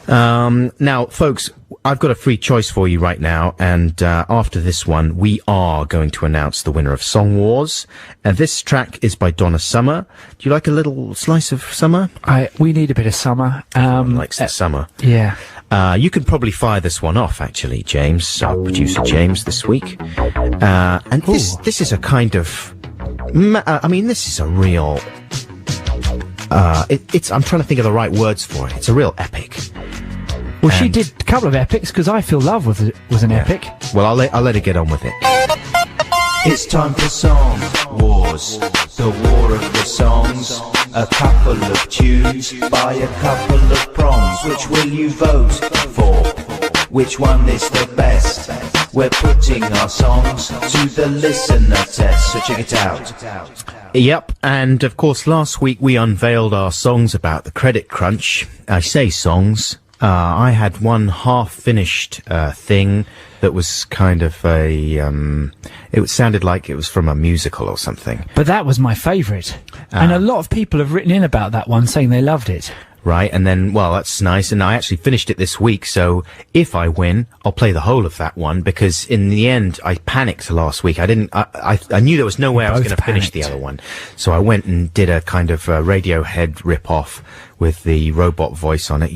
Now, folks, I've got a free choice for you right now, and after this one, we are going to announce the winner of Song Wars. And this track is by Donna Summer. Do you like a little slice of summer? We need a bit of summer. Everyone likes the summer. Yeah. You can probably fire this one off, actually, James, our producer James, this week. And this is a kind of... this is a real... I'm trying to think of the right words for it. It's a real epic. Well, she did a couple of epics, because I Feel Love was an epic. Well, I'll let her get on with it. It's time for Song Wars, the war of the songs. A couple of tunes by a couple of prongs. Which will you vote for? Which one is the best? We're putting our songs to the listener test, so check it out. Yep, and of course last week we unveiled our songs about the credit crunch. I say songs. I had one half-finished thing that was kind of it sounded like it was from a musical or something. But that was my favourite. And a lot of people have written in about that one, saying they loved it. Right, and then, well, that's nice, and I actually finished it this week, so if I win, I'll play the whole of that one, because in the end, I panicked last week. I knew there was no way I was going to finish the other one, so I went and did a kind of Radiohead rip-off with the robot voice on it,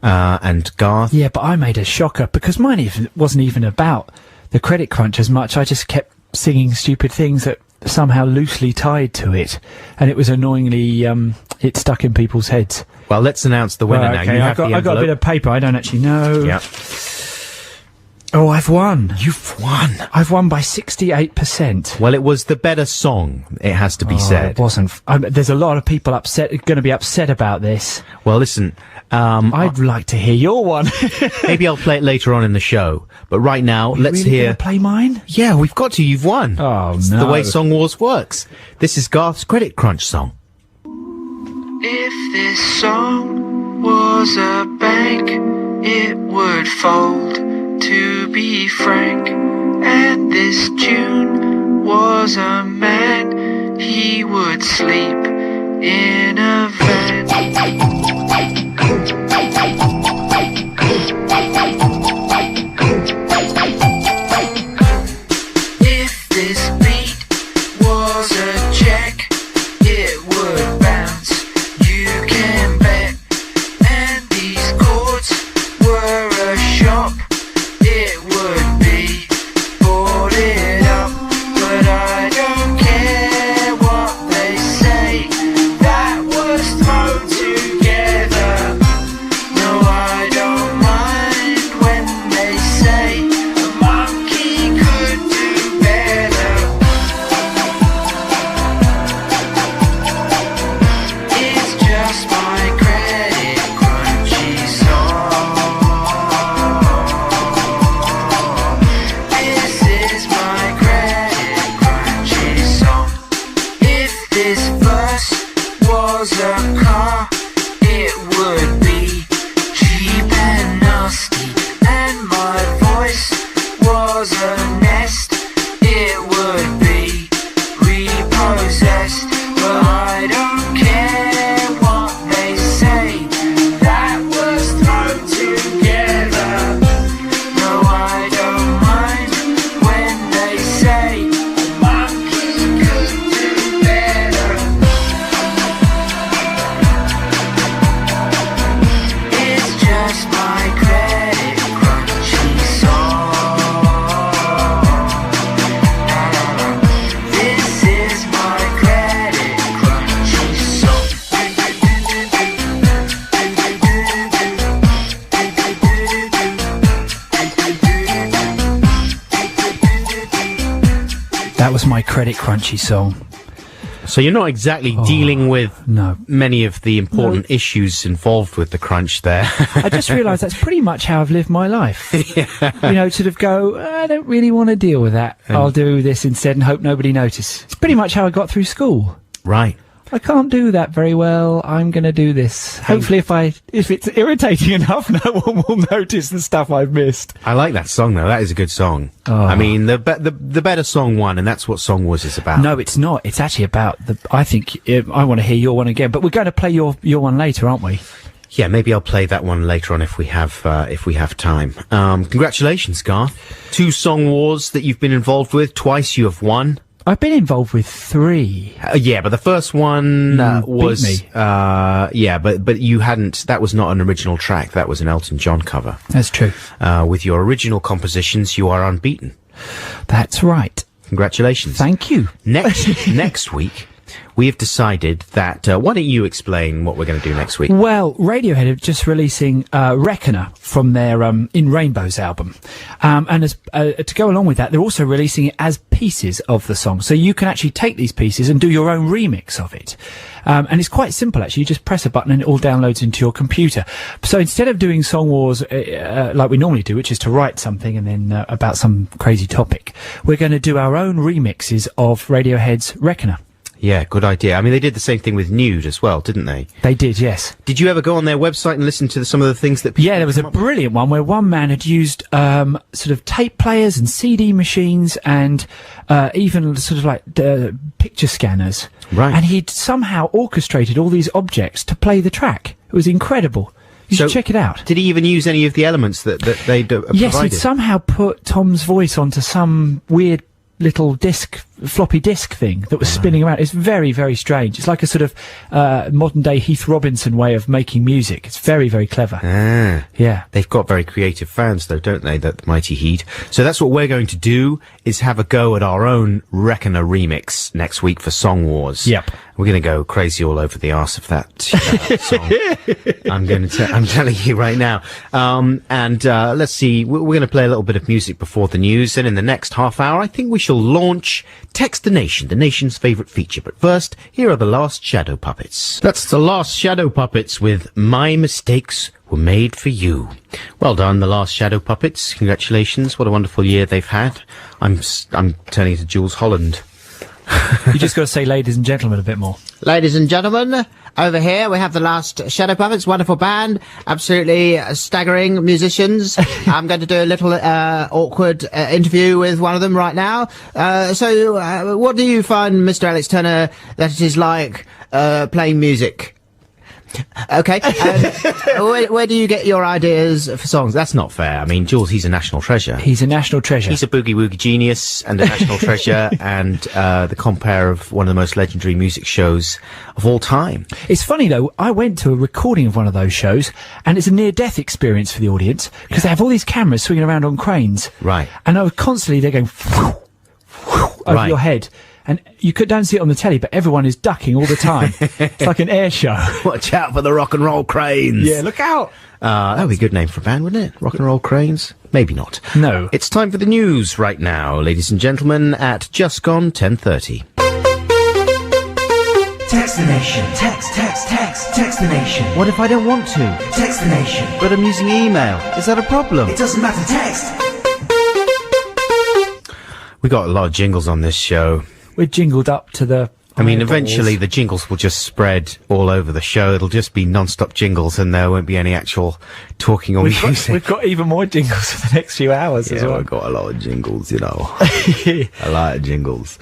and Garth. Yeah, but I made a shocker, because mine wasn't even about the credit crunch as much. I just kept singing stupid things that somehow loosely tied to it, and it was annoyingly, it stuck in people's heads. Well, let's announce the winner now. Okay, You have the I got a bit of paper. I don't actually know. Yeah. Oh, I've won. You've won. I've won by 68%. Well, it was the better song, it has to be said. It wasn't. There's a lot of people going to be upset about this. Well, listen, I'd like to hear your one. maybe I'll play it later on in the show. But right now, let's really hear... gonna play mine? Yeah, we've got to. You've won. Oh, It's no. the way Song Wars works. This is Garth's Credit Crunch song. If this song was a bank, it would fold, to be frank. And this tune was a man, he would sleep in a van. If this beat was a check, it would bounce, you can bet. And these chords were a shop, it would be boarded up. But I don't care what they say, that was thrown together was a car, it would be cheap and nasty. And my voice was a nest, it would be repossessed. But I don't care what they say, that was thrown together. No, I don't mind when they say a monkey could do better. It's just my credit crunchy song. This is my credit crunchy song. That was my Credit Crunchy song. So you're not exactly dealing with No. many of the important issues involved with the crunch there. I just realised that's pretty much how I've lived my life. You know, sort of go, I don't really want to deal with that. I'll do this instead and hope nobody notices. It's pretty much how I got through school. Right. I can't do that very well. I'm going to do this. Hopefully, if it's irritating enough, no one will notice the stuff I've missed. I like that song though. That is a good song. Oh. I mean, the better song won, and that's what Song Wars is about. No, it's not. It's actually about the. I think I want to hear your one again, but we're going to play your one later, aren't we? Yeah, maybe I'll play that one later on if we have time. Congratulations, Garth. 2 Song Wars that you've been involved with. Twice you have won. I've been involved with 3. Yeah, but the first one was beat me. yeah, but you hadn't. That was not an original track. That was an Elton John cover. That's true. With your original compositions, you are unbeaten. That's right. Congratulations. Thank you. Next week, we have decided that. Why don't you explain what we're going to do next week? Well, Radiohead are just releasing Reckoner from their In Rainbows album. And as to go along with that, they're also releasing it as pieces of the song. So you can actually take these pieces and do your own remix of it. And it's quite simple, actually. You just press a button and it all downloads into your computer. So instead of doing Song Wars like we normally do, which is to write something and then about some crazy topic, we're going to do our own remixes of Radiohead's Reckoner. Yeah, good idea. I mean, they did the same thing with Nude as well, didn't they? They did, yes. Did you ever go on their website and listen to some of the things that people Yeah, there was a brilliant one where one man had used sort of tape players and CD machines and even sort of like picture scanners. Right. And he'd somehow orchestrated all these objects to play the track. It was incredible. You should check it out. Did he even use any of the elements that they provided? Yes, he'd somehow put Tom's voice onto some weird little floppy disk thing that was spinning around. It's very, very strange. It's like a sort of modern day Heath Robinson way of making music. It's very, very clever. Yeah. They've got very creative fans though, don't they, that mighty Heat? So that's what we're going to do, is have a go at our own Reckoner remix next week for Song Wars. Yep. We're going to go crazy all over the arse of that song. I'm telling you right now. Let's see, we're going to play a little bit of music before the news, and in the next half hour, I think we shall launch Text the Nation, the nation's favourite feature. But first, here are the Last Shadow Puppets. That's the Last Shadow Puppets with My Mistakes Were Made for You. Well done, the Last Shadow Puppets. Congratulations. What a wonderful year they've had. I'm turning to Jules Holland. You just got to say ladies and gentlemen a bit more. Ladies and gentlemen, over here we have the Last Shadow Puppets, wonderful band, absolutely staggering musicians. I'm going to do a little awkward interview with one of them right now. So what do you find, Mr. Alex Turner, that it is like playing music? Okay. Where do you get your ideas for songs? That's not fair. I mean, Jules, he's a national treasure. He's a national treasure. He's a boogie-woogie genius and a national treasure and the compere of one of the most legendary music shows of all time. It's funny, though, I went to a recording of one of those shows, and it's a near-death experience for the audience, because they have all these cameras swinging around on cranes. Right. And I was constantly, they're going over your head. And you don't see it on the telly, but everyone is ducking all the time. It's like an air show. Watch out for the rock and roll cranes. Yeah, look out. That would be a good name for a band, wouldn't it? Rock and roll cranes? Maybe not. No. It's time for the news right now, ladies and gentlemen, at just gone 10:30. Text the nation. Text the nation. What if I don't want to? Text the nation. But I'm using email. Is that a problem? It doesn't matter, text. We got a lot of jingles on this show. We're jingled up to the I mean, eventually the jingles will just spread all over the show. It'll just be non-stop jingles and there won't be any actual talking or music. We've got even more jingles for the next few hours as well. I've got a lot of jingles, you know. I like jingles.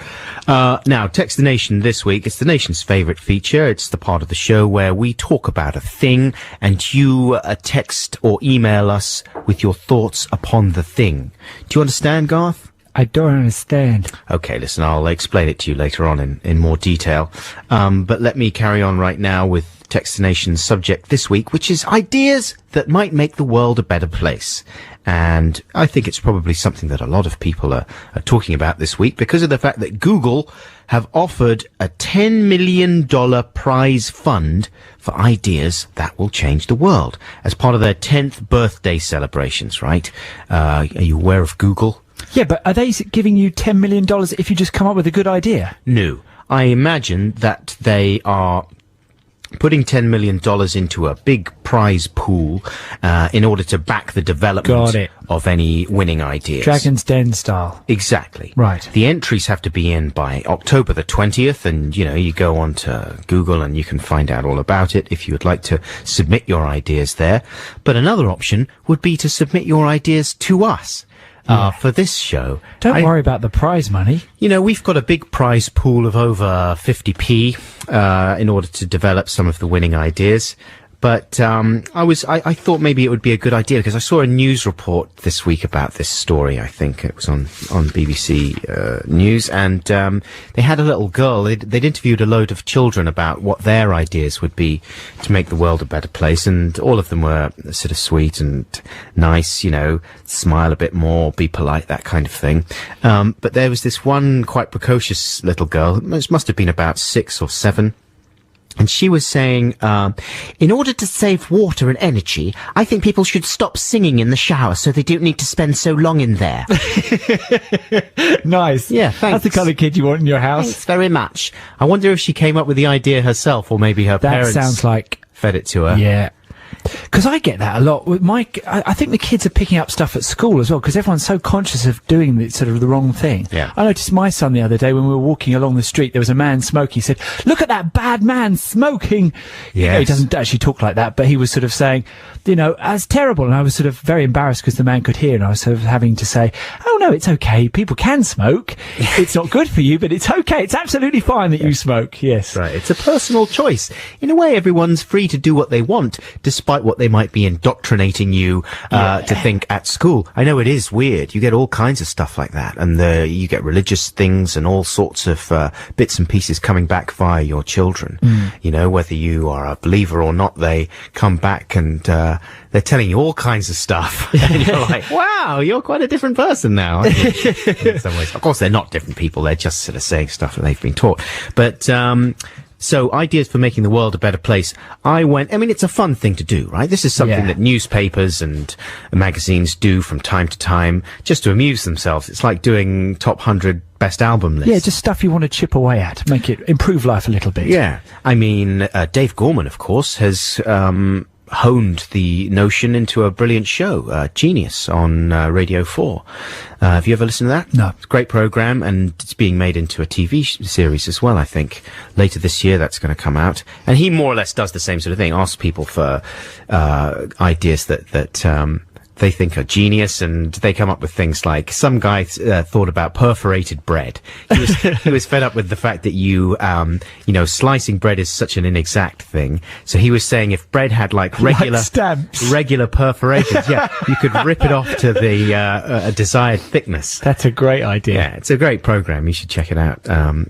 Now, Text the Nation this week. It's the nation's favourite feature. It's the part of the show where we talk about a thing and you text or email us with your thoughts upon the thing. Do you understand, Garth? I don't understand. Okay, listen, I'll explain it to you later on in more detail. But let me carry on right now with Text the Nation's subject this week, which is ideas that might make the world a better place. And I think it's probably something that a lot of people are talking about this week because of the fact that Google have offered a $10 million prize fund for ideas that will change the world as part of their 10th birthday celebrations, right? Are you aware of Google? Yeah, but are they giving you $10 million if you just come up with a good idea? No. I imagine that they are putting $10 million into a big prize pool in order to back the development of any winning ideas. Dragon's Den style. Exactly. Right. The entries have to be in by October the 20th, and, you know, you go on to Google and you can find out all about it if you would like to submit your ideas there. But another option would be to submit your ideas to us. For this show. Don't worry about the prize money. You know, we've got a big prize pool of over 50p in order to develop some of the winning ideas. But I thought maybe it would be a good idea because I saw a news report this week about this story. I think it was on BBC News, and they had a little girl. They'd interviewed a load of children about what their ideas would be to make the world a better place, and all of them were sort of sweet and nice, you know, smile a bit more, be polite, that kind of thing. But there was this one quite precocious little girl. It must have been about 6 or 7. And she was saying, in order to save water and energy, I think people should stop singing in the shower so they don't need to spend so long in there. Nice. Yeah, thanks. That's the kind of kid you want in your house. Thanks very much. I wonder if she came up with the idea herself or maybe her parents sounds like fed it to her. Yeah. Because I get that a lot. With I think the kids are picking up stuff at school as well, because everyone's so conscious of doing the wrong thing. Yeah. I noticed my son the other day when we were walking along the street, there was a man smoking. He said, "Look at that bad man smoking." Yes. You know, he doesn't actually talk like that, but he was sort of saying, you know, that's terrible. And I was sort of very embarrassed because the man could hear, and I was sort of having to say, "Oh no, it's okay. People can smoke. It's not good for you, but it's okay. It's absolutely fine that you smoke." Yes. Right. It's a personal choice. In a way, everyone's free to do what they want, despite what they might be indoctrinating you to think at school. I know it is weird. You get all kinds of stuff like that, and you get religious things and all sorts of bits and pieces coming back via your children. You know, whether you are a believer or not, they come back and they're telling you all kinds of stuff. And you're like, wow, you're quite a different person now. In some ways. Of course, they're not different people. They're just sort of saying stuff that they've been taught. But so ideas for making the world a better place. I mean, it's a fun thing to do, right? This is something that newspapers and magazines do from time to time just to amuse themselves. It's like doing top 100 best album lists. Yeah, just stuff you want to chip away at, make it improve life a little bit. Yeah. I mean, Dave Gorman, of course, has honed the notion into a brilliant show, Genius, on Radio 4. Have you ever listened to that? No. It's a great program, and it's being made into a TV series as well, I think. Later this year, that's going to come out. And he more or less does the same sort of thing, asks people for ideas that they think are genius, and they come up with things like some guy thought about perforated bread. He was fed up with the fact that you know, slicing bread is such an inexact thing. So he was saying if bread had like regular perforations, you could rip it off to the desired thickness. That's a great idea. Yeah, it's a great program. You should check it out.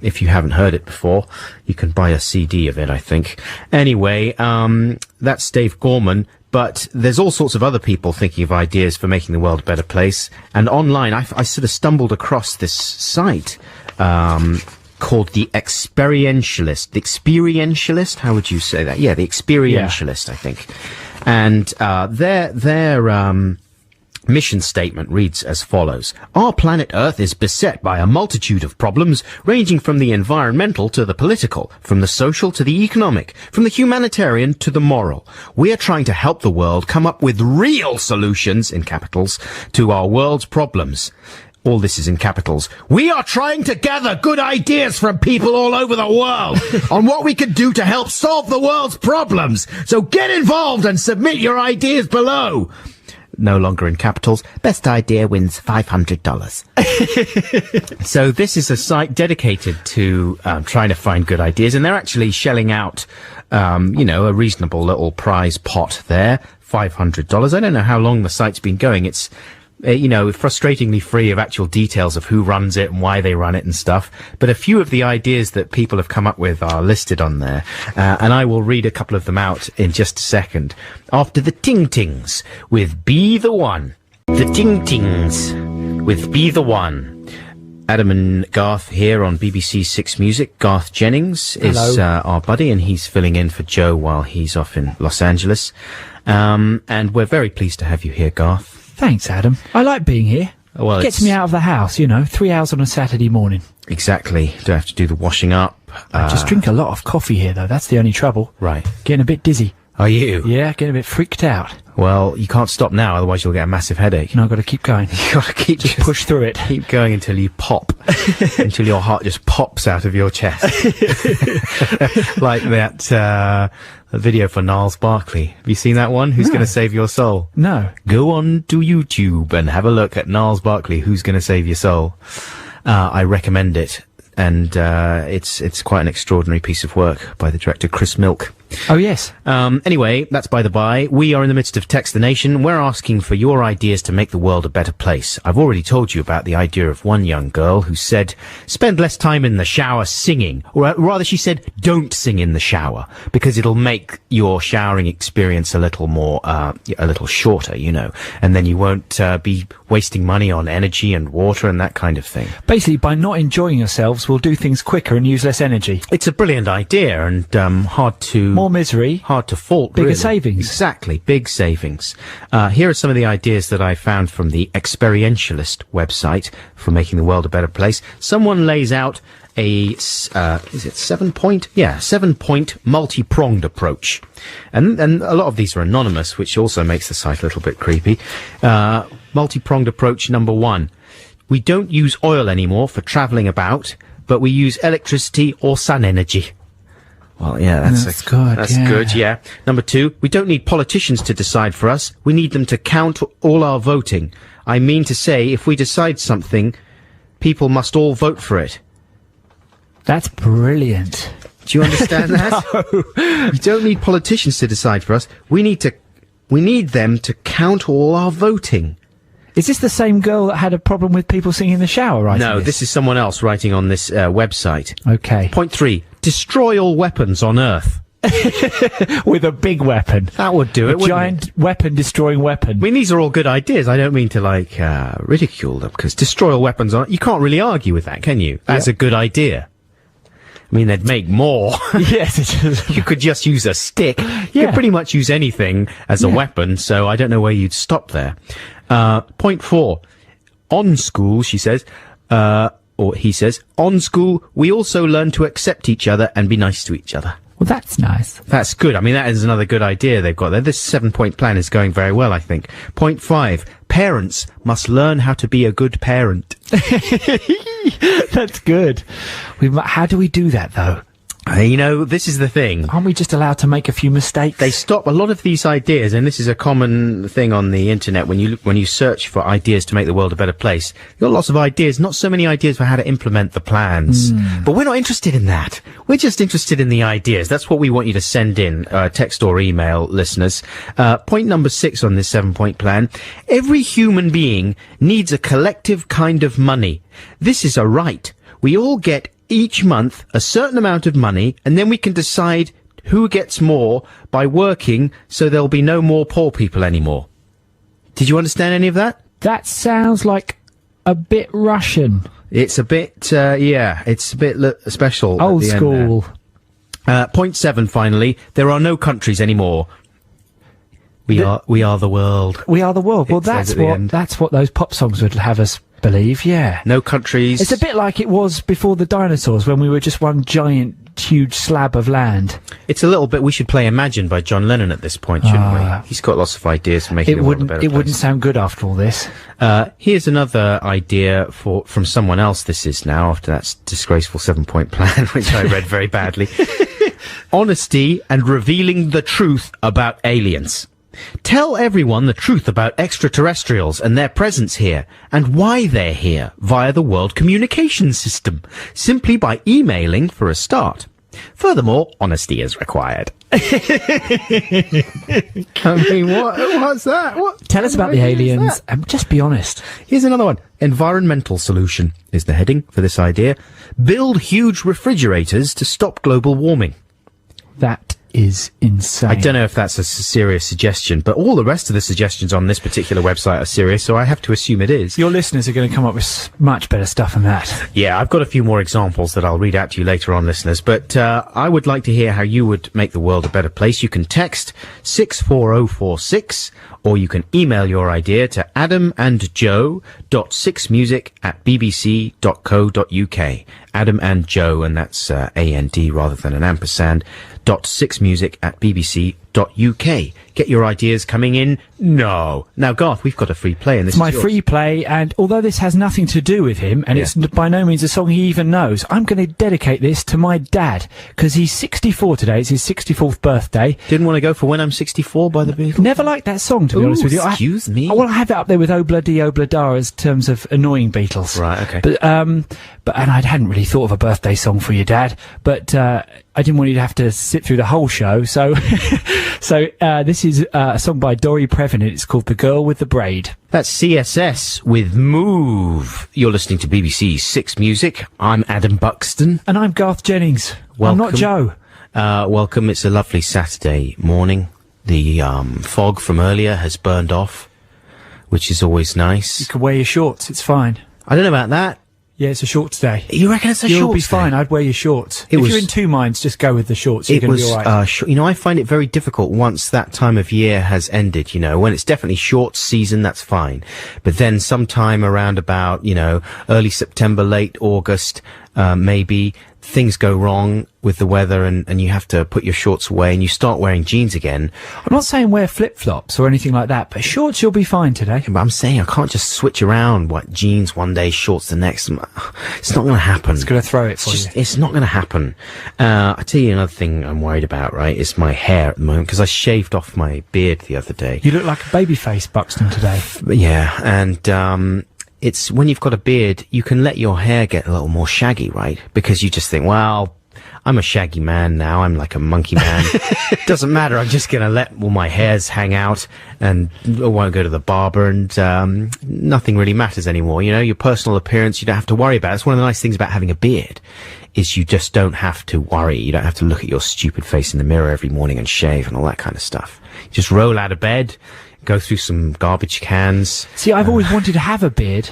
If you haven't heard it before, you can buy a CD of it, I think. Anyway, that's Dave Gorman. But there's all sorts of other people thinking of ideas for making the world a better place. And online, I sort of stumbled across this site called The Experientialist. The Experientialist? How would you say that? Yeah, The Experientialist, I think. And their mission statement reads as follows. Our planet Earth is beset by a multitude of problems ranging from the environmental to the political, from the social to the economic, from the humanitarian to the moral. We are trying to help the world come up with real solutions, in capitals, to our world's problems. All this is in capitals. We are trying to gather good ideas from people all over the world on what we can do to help solve the world's problems. So get involved and submit your ideas below. No longer in capitals. Best idea wins $500. So this is a site dedicated to trying to find good ideas, and they're actually shelling out, a reasonable little prize pot there, $500. I don't know how long the site's been going. It's frustratingly free of actual details of who runs it and why they run it and stuff. But a few of the ideas that people have come up with are listed on there. And I will read a couple of them out in just a second. After the Ting Tings with Be the One. The Ting Tings with Be the One. Adam and Garth here on BBC Six Music. Garth Jennings is our buddy, and he's filling in for Joe while he's off in Los Angeles. And we're very pleased to have you here, Garth. Thanks, Adam. I like being here. Well, Gets me out of the house, 3 hours on a Saturday morning. Exactly. Don't have to do the washing up. I just drink a lot of coffee here, though. That's the only trouble. Right. Getting a bit dizzy. Are you? Yeah, getting a bit freaked out. Well, you can't stop now, otherwise you'll get a massive headache. No, I've got to keep going. You've got to just push through it. Keep going until you pop. Until your heart just pops out of your chest. Like that video for Niles Barkley. Have you seen that one? Who's going to save your soul? No. Go on to YouTube and have a look at Niles Barkley, Who's Going to Save Your Soul. I recommend it. And it's quite an extraordinary piece of work by the director Chris Milk. Oh, yes. Anyway, that's by the by. We are in the midst of Text the Nation. We're asking for your ideas to make the world a better place. I've already told you about the idea of one young girl who said, spend less time in the shower singing. Or rather, she said, don't sing in the shower, because it'll make your showering experience a little more, a little shorter, and then you won't be wasting money on energy and water and that kind of thing. Basically, by not enjoying yourselves, we'll do things quicker and use less energy. It's a brilliant idea, and hard to... More misery. Hard to fault, Bigger really. savings. Exactly, big savings. Here are some of the ideas that I found from the Experientialist website for making the world a better place. Someone lays out a, is it 7-point? Yeah, 7-point multi-pronged approach. And a lot of these are anonymous, which also makes the site a little bit creepy. Multi-pronged approach number 1. We don't use oil anymore for travelling about, but we use electricity or sun energy. Well, yeah, that's good. That's good, yeah. Number 2, we don't need politicians to decide for us. We need them to count all our voting. I mean to say, if we decide something, people must all vote for it. That's brilliant. Do you understand that? No. We don't need politicians to decide for us. We need them to count all our voting. Is this the same girl that had a problem with people singing in the shower, right? No, this is someone else writing on this website. Okay. Point 3, destroy all weapons on Earth. With a big weapon. That would do it, wouldn't giant it? weapon-destroying weapon. I mean, these are all good ideas. I don't mean to, ridicule them, because destroy all weapons on... You can't really argue with that, can you? That's a good idea. I mean, they'd make more. Yes, it is. You could just use a stick. You could pretty much use anything as a weapon, so I don't know where you'd stop there. Point 4. On school, she says, or he says, on school, we also learn to accept each other and be nice to each other. Well, that's nice. That's good. I mean, that is another good idea they've got there. This 7-point plan is going very well, I think. Point 5. Parents must learn how to be a good parent. That's good. How do we do that, though? This is the thing. Aren't we just allowed to make a few mistakes? They stop a lot of these ideas, and this is a common thing on the internet when you search for ideas to make the world a better place. You've got lots of ideas, not so many ideas for how to implement the plans. But we're not interested in that. We're just interested in the ideas. That's what we want you to send in, text or email, listeners. Point number 6 on this 7-point plan. Every human being needs a collective kind of money. This is a right. We all get each month a certain amount of money, and then we can decide who gets more by working, so there'll be no more poor people anymore. Did you understand any of that? That sounds like a bit Russian. It's a bit, it's a bit special. Old school. Point 7, finally. There are no countries anymore. We are the world. We are the world. Well, that's what those pop songs would have us believe, yeah. No countries. It's a bit like it was before the dinosaurs, when we were just one giant huge slab of land. It's a little bit. We should play "Imagine" by John Lennon at this point, shouldn't we? He's got lots of ideas for making the world a better place. It wouldn't sound good after all this. Here's another idea from someone else. This is now after that disgraceful 7-point plan, which I read very badly. Honesty and revealing the truth about aliens. Tell everyone the truth about extraterrestrials and their presence here, and why they're here, via the World Communications System, simply by emailing for a start. Furthermore, honesty is required. I mean, what's that? What? Tell us about the aliens, and just be honest. Here's another one. Environmental solution is the heading for this idea. Build huge refrigerators to stop global warming. That is insane. I don't know if that's a serious suggestion, but all the rest of the suggestions on this particular website are serious, so I have to assume it is. Your listeners are going to come up with much better stuff than that. Yeah, I've got a few more examples that I'll read out to you later on, listeners, but I would like to hear how you would make the world a better place. You can text 64046, or you can email your idea to adamandjoe.6music@bbc.co.uk. Adam and Joe, and that's A-N-D rather than an ampersand, .6music@bbc.uk. Get your ideas coming in. No. Now, Garth, we've got a free play, and this it's my is yours. free play, and although this has nothing to do with him, and it's by no means a song he even knows, I'm going to dedicate this to my dad, because he's 64 today. It's his 64th birthday. Didn't want to go for When I'm 64 by the Beatles? Never liked that song, to be honest with you. Excuse me? Well, I have it up there with Obla Di Obla Da as terms of annoying Beatles. Right, okay. But and I hadn't really thought of a birthday song for your dad, but I didn't want you to have to sit through the whole show, so this is a song by Dory Previn. It's called The Girl with the Braid. That's CSS with Move. You're listening to BBC Six Music. I'm Adam Buxton. And I'm Garth Jennings. Welcome. I'm not Joe. Welcome. It's a lovely Saturday morning. The fog from earlier has burned off, which is always nice. You can wear your shorts, it's fine. I don't know about that. Yeah, it's a shorts day. You reckon it's a shorts day? You'll be fine. I'd wear your shorts. If you're in two minds, just go with the shorts. You're going to be all right. You know, I find it very difficult once that time of year has ended, you know. When it's definitely shorts season, that's fine. But then sometime around about, you know, early September, late August, maybe, things go wrong with the weather and you have to put your shorts away and you start wearing jeans again. I'm not saying wear flip-flops or anything like that, but shorts you'll be fine today. But I'm saying I can't just switch around, jeans one day, shorts the next. It's not going to happen. It's going to throw it for you. It's not going to happen. I tell you another thing I'm worried about, right, is my hair at the moment, because I shaved off my beard the other day. You look like a babyface, Buxton, today. Yeah, and it's when you've got a beard, you can let your hair get a little more shaggy, right? Because you just think, well, I'm a shaggy man now. I'm like a monkey man. Doesn't matter. I'm just going to let all my hairs hang out and I won't go to the barber, and nothing really matters anymore. You know, your personal appearance, you don't have to worry about it. It's one of the nice things about having a beard is you just don't have to worry. You don't have to look at your stupid face in the mirror every morning and shave and all that kind of stuff. You just roll out of bed, go through some garbage cans. See, I've always wanted to have a beard.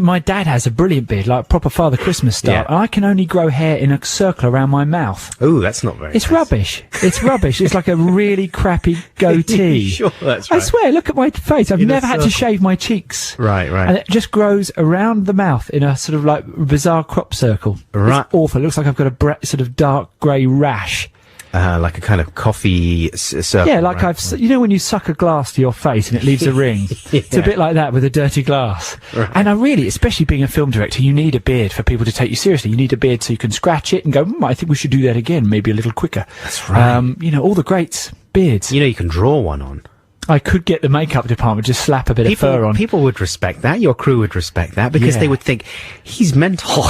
My dad has a brilliant beard, like proper Father Christmas style. Yeah. And I can only grow hair in a circle around my mouth. Oh, that's not very It's nice. rubbish. It's rubbish. It's like a really crappy goatee. Sure, that's right. I swear, look at my face. I've In a never had to shave my cheeks. Right. And it just grows around the mouth in a sort of like bizarre crop circle. Right. It's awful. It looks like I've got a sort of dark grey rash. Like a kind of coffee circle. Yeah, like right? you know when you suck a glass to your face and it leaves a ring? Yeah. It's a bit like that with a dirty glass. Right. And I really, especially being a film director, you need a beard for people to take you seriously. You need a beard so you can scratch it and go, I think we should do that again, maybe a little quicker. That's right. You know, all the greats, beards. You know, you can draw one on. I could get the makeup department, just slap a bit of fur on. People would respect that. Your crew would respect that because they would think, he's mental.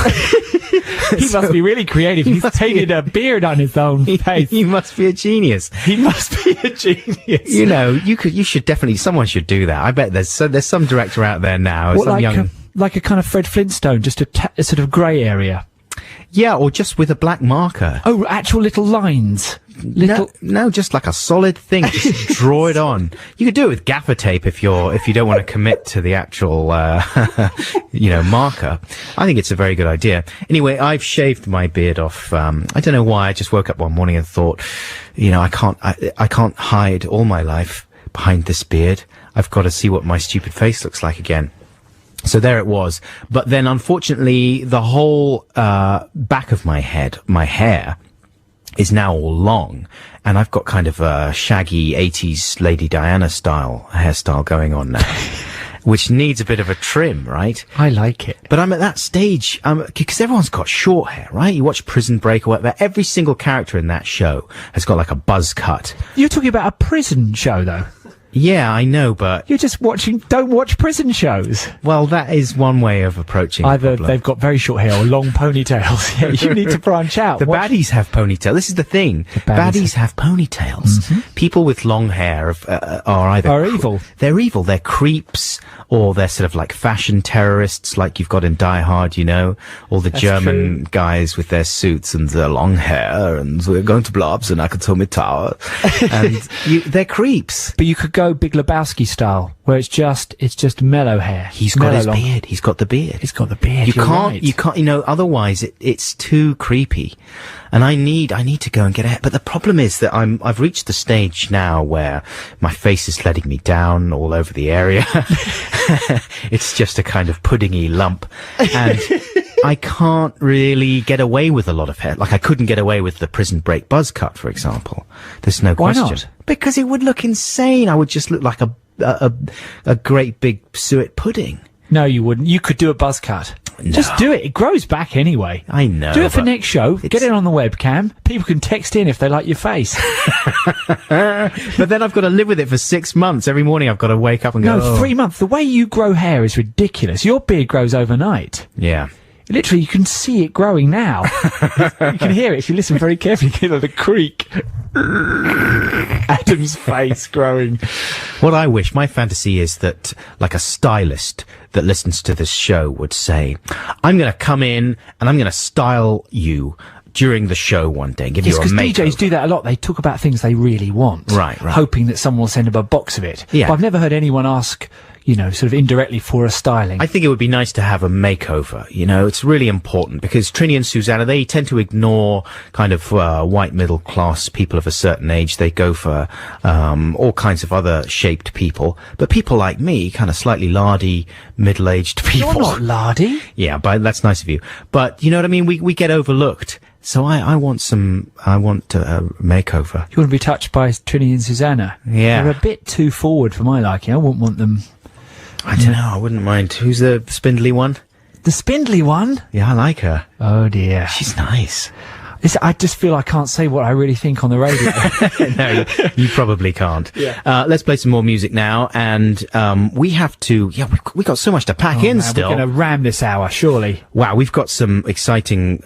He must be really creative. He's painted a beard on his own face. He must be a genius. He must be a genius. You know, you should definitely, someone should do that. I bet there's some director out there now. What, some like a kind of Fred Flintstone, just a sort of grey area. Yeah, or just with a black marker. Oh, actual little lines. No, just like a solid thing. Just draw it on. You could do it with gaffer tape if you don't want to commit to the actual, marker. I think it's a very good idea. Anyway, I've shaved my beard off. I don't know why. I just woke up one morning and thought, I can't hide all my life behind this beard. I've got to see what my stupid face looks like again. So there it was. But then, unfortunately, the whole back of my head, my hair, is now all long, and I've got kind of a shaggy 80s Lady Diana style hairstyle going on now, which needs a bit of a trim, right? I like it. But I'm at that stage, because everyone's got short hair, right? You watch Prison Break or whatever, every single character in that show has got like a buzz cut. You're talking about a prison show, though. Yeah, I know, but... You're just don't watch prison shows. Well, that is one way of approaching Either the problem. they've got very short hair or long ponytails. Yeah, you need to branch out. The baddies have ponytails. This is the thing. Baddies have ponytails. Mm-hmm. People with long hair are either... Are evil. They're evil. They're creeps, or they're sort of like fashion terrorists, like you've got in Die Hard, you know? All the German guys with their suits and their long hair, and we're going to Blobs and Nakatomi Tower. And they're creeps. But you could go Big Lebowski style, where it's just mellow hair. He's got his beard. He's got the beard. He's got the beard. You can't, you know, otherwise it's too creepy. And I need to go and get ahead. But the problem is that I've reached the stage now where my face is letting me down all over the area. It's just a kind of puddingy lump. And I can't really get away with a lot of hair. Like I couldn't get away with the Prison Break buzz cut, for example. There's no question. Why not? Because it would look insane. I would just look like a great big suet pudding. No, you wouldn't. You could do a buzz cut. No. Just do it. It grows back anyway. I know. Do it for next show. Get it on the webcam. People can text in if they like your face. But then I've got to live with it for 6 months. Every morning I've got to wake up and go, No, 3 months. The way you grow hair is ridiculous. Your beard grows overnight. Yeah. Literally, you can see it growing now. You can hear it if you listen very carefully. You hear the creak. Adam's face growing. What I wish, my fantasy is that, like a stylist that listens to this show would say, I'm going to come in and I'm going to style you during the show one day and give you a makeover. Because DJs do that a lot. They talk about things they really want. Right. Hoping that someone will send them a box of it. Yeah. But I've never heard anyone ask, you know, sort of indirectly for a styling. I think it would be nice to have a makeover, you know, it's really important because Trini and Susanna, they tend to ignore kind of white middle class people of a certain age. They go for all kinds of other shaped people. But people like me, kind of slightly lardy, middle-aged people. You're not lardy. Yeah, but that's nice of you. But you know what I mean? We get overlooked. So I want a makeover. You want to be touched by Trini and Susanna? Yeah. They're a bit too forward for my liking. I wouldn't want them... I don't know, I wouldn't mind. Who's the spindly one? The spindly one? Yeah, I like her. Oh dear. She's nice. I just feel I can't say what I really think on the radio. No, you probably can't. Yeah. Let's play some more music now, and we have to... Yeah, we've got so much to pack in still. We're going to ram this hour, surely. Wow, we've got some exciting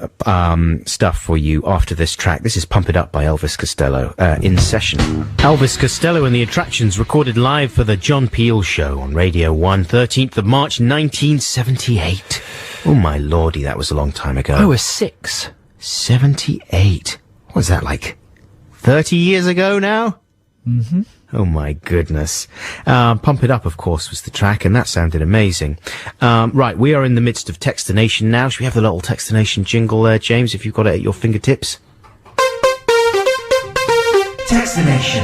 stuff for you after this track. This is Pump It Up by Elvis Costello, in session. Elvis Costello and the Attractions recorded live for the John Peel Show on Radio 1, 13th of March, 1978. Oh, my lordy, that was a long time ago. I was 6. 78. What was that, like 30 years ago now? Mm-hmm. Oh my goodness. Pump It Up, of course, was the track, and that sounded amazing. Right, we are in the midst of Textination now. Should we have the little Textination jingle there, James, if you've got it at your fingertips? Textination.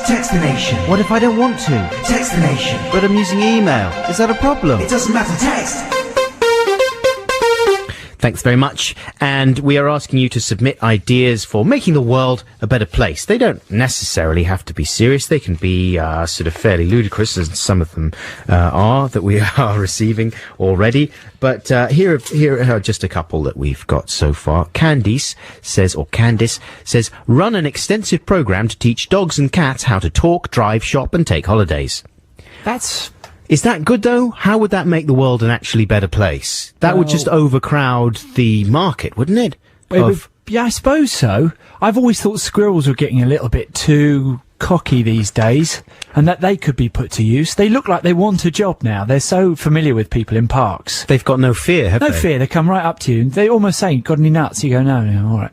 Textination. What if I don't want to? Textination. But I'm using email. Is that a problem? It doesn't matter, text. Thanks very much. And we are asking you to submit ideas for making the world a better place. They don't necessarily have to be serious. They can be sort of fairly ludicrous, as some of them are, that we are receiving already. But here are just a couple that we've got so far. Candice says, run an extensive program to teach dogs and cats how to talk, drive, shop, and take holidays. Is that good, though? How would that make the world an actually better place? That would just overcrowd the market, wouldn't it? Yeah, I suppose so. I've always thought squirrels were getting a little bit too cocky these days, and that they could be put to use. They look like they want a job now. They're so familiar with people in parks. They've got no fear, have they? No fear. They come right up to you. They almost say, got any nuts? You go, no, all right.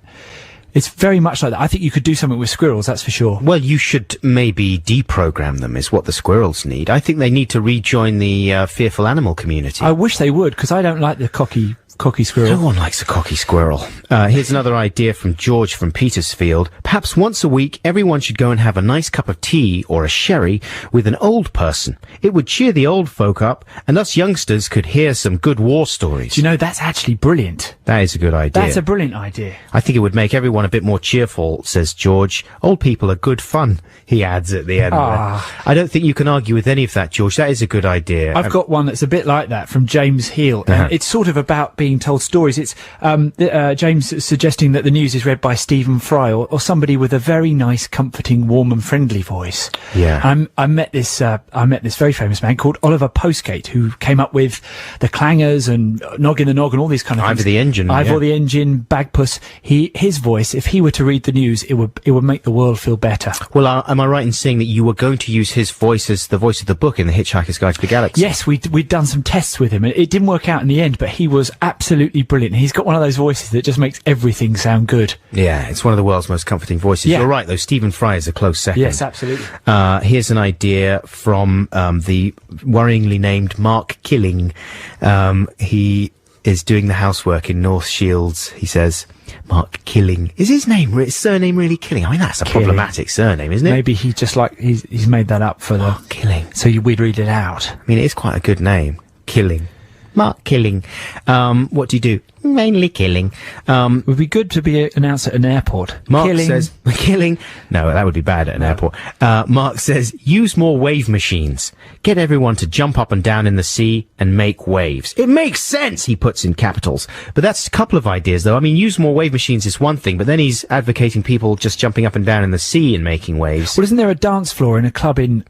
It's very much like that. I think you could do something with squirrels, that's for sure. Well, you should maybe deprogram them, is what the squirrels need. I think they need to rejoin the fearful animal community. I wish they would, because I don't like the cocky cocky No squirrel. one likes a cocky squirrel. Here's another idea from George from Petersfield. Perhaps once a week, everyone should go and have a nice cup of tea or a sherry with an old person. It would cheer the old folk up, and us youngsters could hear some good war stories. Do you know, that's actually brilliant. That is a good idea. That's a brilliant idea. I think it would make everyone a bit more cheerful, says George. Old people are good fun, he adds at the end. I don't think you can argue with any of that, George. That is a good idea. I've got one that's a bit like that from James Heal. And it's sort of about being told stories. It's James suggesting that the news is read by Stephen Fry or somebody with a very nice, comforting, warm and friendly voice. Yeah. I met this very famous man called Oliver Postgate, who came up with the clangers and Noggin the Nog and all these kind of things. Ivor the Engine. Ivor the Engine, Bagpuss. His voice, if he were to read the news, it would make the world feel better. Well, am I right in saying that you were going to use his voice as the voice of the book in The Hitchhiker's Guide to the Galaxy? Yes, we'd done some tests with him, and it didn't work out in the end, but he was absolutely brilliant. He's got one of those voices that just makes everything sound good. Yeah, it's one of the world's most comforting voices. Yeah. You're right, though. Stephen Fry is a close second. Yes, absolutely. Here's an idea from the worryingly named Mark Killing. He is doing the housework in North Shields. He says, Mark Killing. Is his surname really Killing? I mean, that's a problematic surname, isn't it? Maybe he just he's made that up for Mark Killing. so we'd read it out. I mean, it is quite a good name. Killing. Mark Killing. What do you do? Mainly killing. It would be good to be announced at an airport. Mark Killing. says, killing. No, that would be bad at an airport. Mark says, use more wave machines. Get everyone to jump up and down in the sea and make waves. It makes sense, he puts in capitals. But that's a couple of ideas, though. I mean, use more wave machines is one thing, but then he's advocating people just jumping up and down in the sea and making waves. Well, isn't there a dance floor in a club in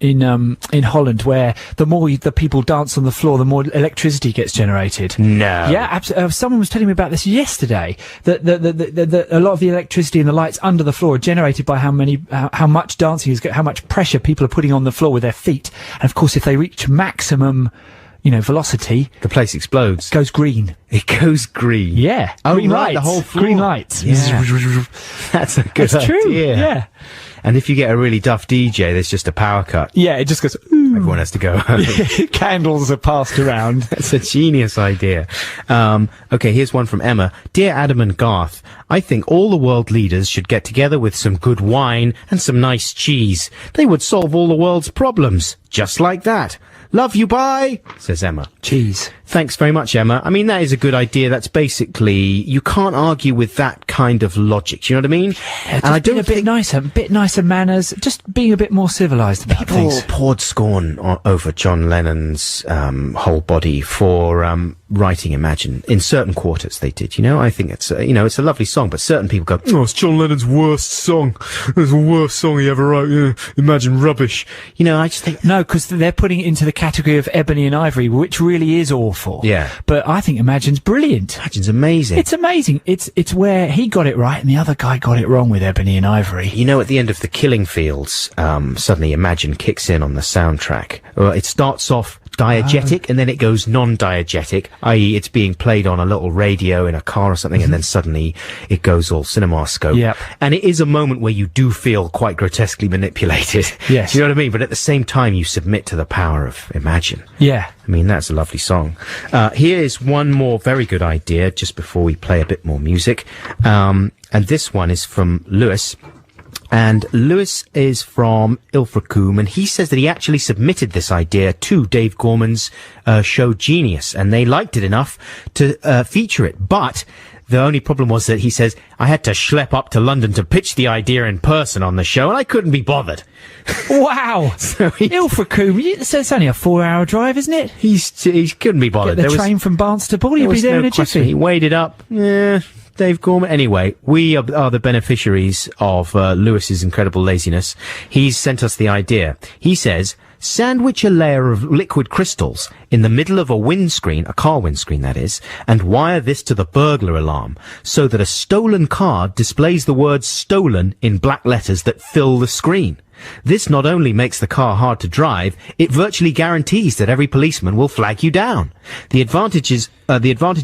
Holland where the more the people dance on the floor, the more electricity gets generated? No. Yeah, someone was telling me about this yesterday. That a lot of the electricity and the lights under the floor are generated by how much dancing is, how much pressure people are putting on the floor with their feet. And of course, if they reach maximum, velocity, The place explodes. it goes green. It goes green. Yeah. Oh, green right, lights. the whole floor. Green lights. Yeah. That's a good That's true. idea. Yeah. And if you get a really duff DJ, there's just a power cut. Yeah, it just goes. Everyone has to go home. Candles are passed around. That's a genius idea. Okay, here's one from Emma. Dear Adam and Garth, I think all the world leaders should get together with some good wine and some nice cheese. They would solve all the world's problems. Just like that. Love you, bye, says Emma. Cheese. Thanks very much, Emma. I mean, that is a good idea. That's basically, you can't argue with that kind of logic. Do you know what I mean? And I don't think a bit nicer manners, just being a bit more civilised about people things. poured scorn over John Lennon's whole body for writing Imagine. In certain quarters they did, I think it's it's a lovely song, but certain people go, Oh, it's John Lennon's worst song. It's the worst song he ever wrote. Yeah, Imagine rubbish. I just think... No, because they're putting it into the category of Ebony and Ivory, which really is awful. Yeah. But I think Imagine's brilliant. Imagine's amazing. It's amazing. It's where he got it right and the other guy got it wrong with Ebony and Ivory. At the end of The Killing Fields, suddenly Imagine kicks in on the soundtrack. It starts off diegetic and then it goes non-diegetic, i.e. it's being played on a little radio in a car or something, and then suddenly it goes all CinemaScope. Yep. And it is a moment where you do feel quite grotesquely manipulated. Yes. You know what I mean? But at the same time, you submit to the power of Imagine. Yeah. I mean, that's a lovely song. Here is one more very good idea just before we play a bit more music. And this one is from Lewis. And Lewis is from Ilfracombe, and he says that he actually submitted this idea to Dave Gorman's show Genius, and they liked it enough to feature it. But the only problem was that he says, I had to schlep up to London to pitch the idea in person on the show, and I couldn't be bothered. Wow. So Ilfracombe, so it's only a 4-hour drive, isn't it? he couldn't be bothered. Get the train from Barnstaple, you'll be there in a question. jiffy. He weighed it up. Yeah. Dave Gorman. Anyway, we are the beneficiaries of Lewis's incredible laziness. He's sent us the idea. He says, sandwich a layer of liquid crystals in the middle of a windscreen, a car windscreen that is, and wire this to the burglar alarm so that a stolen card displays the word stolen in black letters that fill the screen. This not only makes the car hard to drive, it virtually guarantees that every policeman will flag you down. The advantage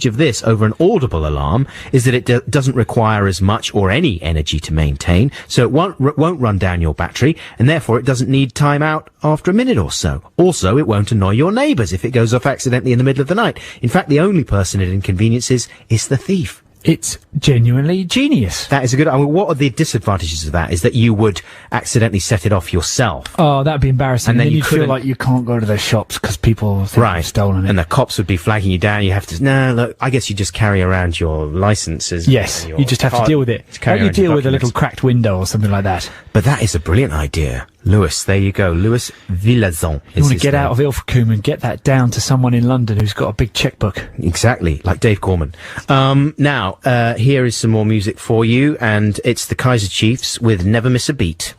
of this over an audible alarm is that it doesn't require as much or any energy to maintain, so it won't run down your battery, and therefore it doesn't need time out after a minute or so. Also, it won't annoy your neighbours if it goes off accidentally in the middle of the night. In fact, the only person it inconveniences is the thief. It's genuinely genius. That is a good... I mean, what are the disadvantages of that? Is that you would accidentally set it off yourself. Oh, that'd be embarrassing. And then you feel like you can't go to their shops because people think you've stolen it. And the cops would be flagging you down. You have to... No, look, I guess you just carry around your licenses. Yes, you just have to deal with it. Don't you deal with a little cracked window or something like that? But that is a brilliant idea. Lewis, there you go. Lewis Villazon. You want to get out of Ilfracombe and get that down to someone in London who's got a big checkbook. Exactly, like Dave Gorman. Now, here is some more music for you, and it's the Kaiser Chiefs with Never Miss a Beat.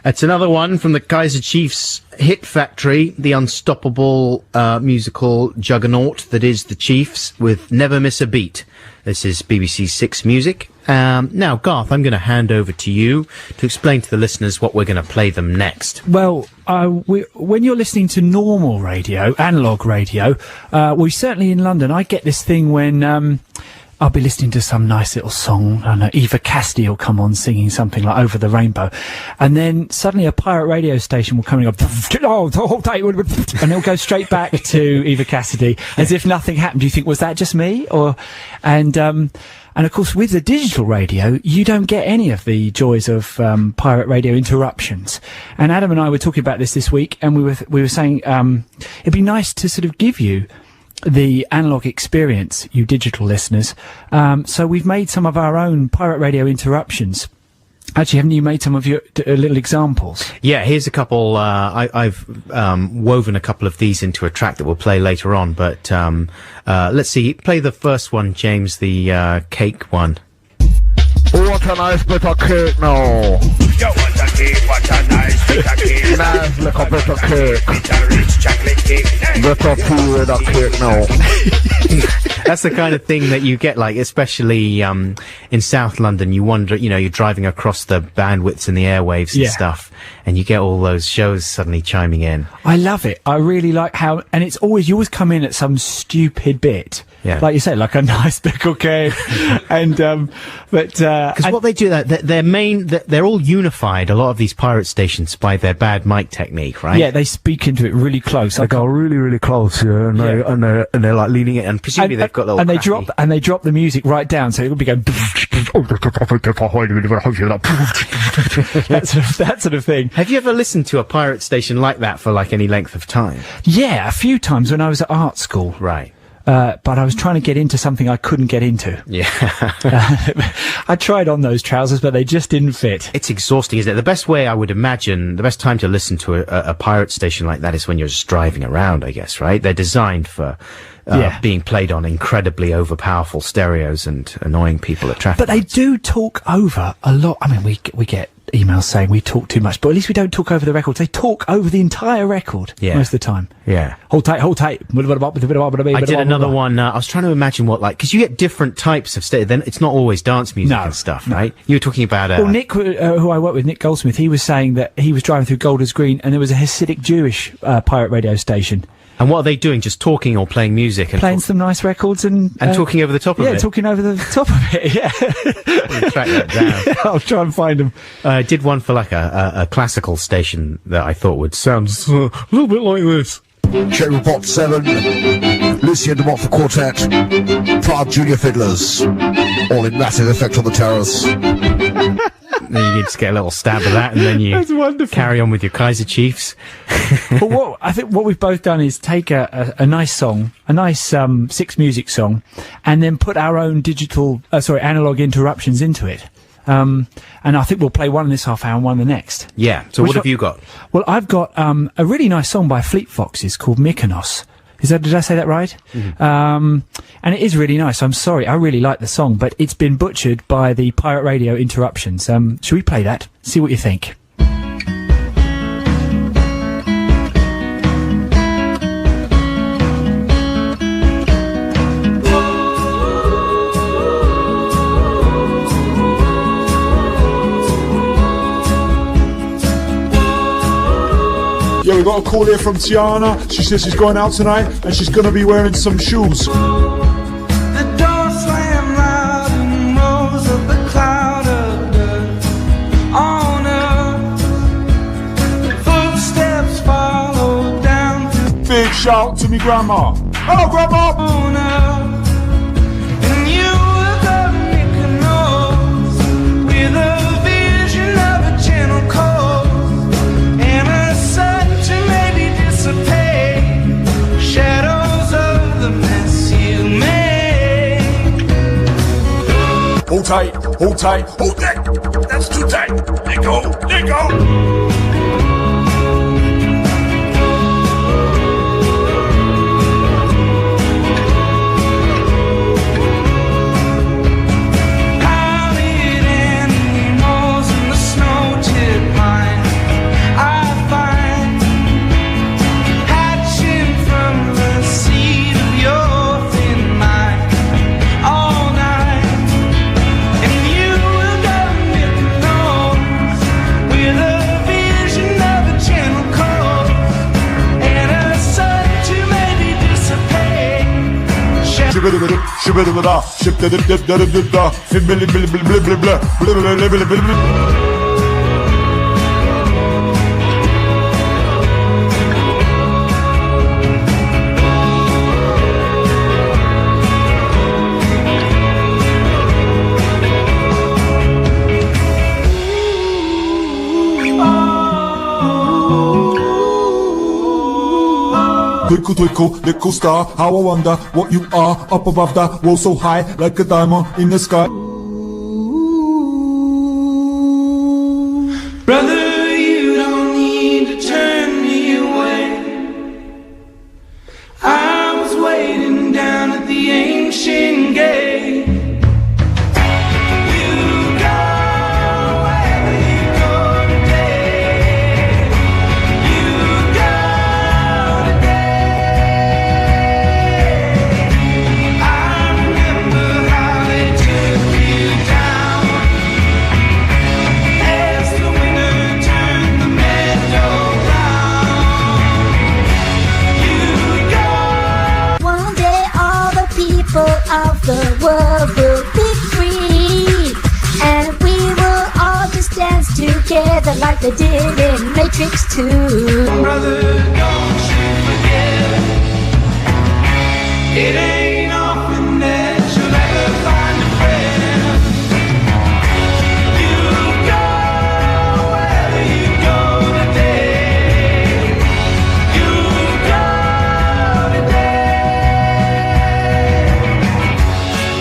It's another one from the Kaiser Chiefs hit factory, the unstoppable musical juggernaut that is the Chiefs with Never Miss a Beat. This is BBC Six Music. Now, Garth, I'm going to hand over to you to explain to the listeners what we're going to play them next. Well, when you're listening to normal radio, analog radio, we certainly in London, I get this thing when I'll be listening to some nice little song, I don't know, Eva Cassidy will come on singing something like Over the Rainbow, and then suddenly a pirate radio station will come and go, and it'll go straight back to Eva Cassidy as if nothing happened. Do you think, was that just me? And of course, with the digital radio, you don't get any of the joys of pirate radio interruptions. And Adam and I were talking about this week, and we were saying it'd be nice to sort of give you the analog experience, you digital listeners. So we've made some of our own pirate radio interruptions. Actually, haven't you made some of your little examples? Yeah, here's a couple. I've woven a couple of these into a track that we'll play later on. But let's see. Play the first one, James, the cake one. What a nice bit of cake now. You want a cake, what a nice bit of cake. Nice little bit of cake. It's a rich chocolate cake. Bit of tea with a cake now. That's the kind of thing that you get, like, especially in South London. You wonder, you're driving across the bandwidths and the airwaves and stuff, and you get all those shows suddenly chiming in. I love it. I really like how, and it's always, you always come in at some stupid bit. Yeah. Like you say, like a nice pickle cake. And, because what they do, they're all unified, a lot of these pirate stations, by their bad mic technique, right? Yeah, they speak into it really close. They go really, really close, and they're like leaning it, and presumably they've got little and they drop the music right down, so it will be going that sort of thing. Have you ever listened to a pirate station like that for like any length of time? Yeah, a few times when I was at art school. Right. But I was trying to get into something I couldn't get into. Yeah. I tried on those trousers, but they just didn't fit. It's exhausting, isn't it? The best way, I would imagine, the best time to listen to a pirate station like that is when you're just driving around, I guess, right? They're designed for being played on incredibly overpowerful stereos and annoying people at traffic. But they do talk over a lot. I mean, we get emails saying we talk too much, but at least we don't talk over the records. They talk over the entire record most of the time. Yeah. Hold tight, hold tight. I did another one. I was trying to imagine what, like, because you get different types of then it's not always dance music and stuff, right? You were talking about well, Nick, who I work with, Nick Goldsmith, he was saying that he was driving through Golders Green and there was a Hasidic Jewish pirate radio station. And what are they doing? Just talking or playing music? And playing some nice records and talking over the top of it? Yeah, talking over the top of it, yeah. Track that down. I'll try and find them. I did one for like a classical station that I thought would sound a little bit like this. Cherry Pop 7, Lucia de Montfort Quartet, 5 junior fiddlers, all in massive effect on the terrace. Then you just get a little stab of that, and then you carry on with your Kaiser Chiefs. But I think what we've both done is take a nice song, a nice Six Music song, and then put our own analog interruptions into it. And I think we'll play one in this half hour and one the next. Yeah. So what have you got? Well, I've got a really nice song by Fleet Foxes called Mykonos. Did I say that right? Mm-hmm. And it is really nice. I'm sorry, I really like the song, but it's been butchered by the pirate radio interruptions. Should we play that? See what you think. we got a call here from Tiana. She says she's going out tonight and she's going to be wearing some shoes. The door slammed loud and rose up a cloud of dust on us. Footsteps followed down to Big shout to me grandma. Hello, grandma. on us. And you look up Mykonos with a vision of a gentle coast and a sun to maybe dissipate shadows of the mess you made. Hold tight, hold tight, hold that. That's too tight. Let go, let go. Pallid animals in the snow-tipped pines I find hatching from the seed of your thin mind all night. And you will go Mykonos with a vision of a gentle coast and a sun to maybe dissipate. Shibidi-bidi, shibidi-bida, shib-da-dib-dib-da-dib-dib-da, fib-bili-bili-bili-bili-bili-bili-bili-bili. Twinkle, twinkle, little star, how I wonder what you are up above that wall so high, like a diamond in the sky. Brother, you don't need to turn me away. I was waiting down at the ancient gate. You go wherever you go today. You go today. I remember how they took you down as the winter turned the meadow brown. You go. One day all the people of the world will be free, and we will all just dance together like they did in Matrix 2. Brother, don't you forget, it ain't often that you'll ever find a friend. You go wherever you go today. You go today.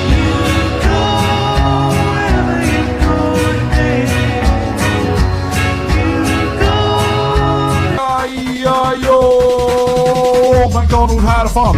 You go wherever you go today. Yo, McDonald had a farm.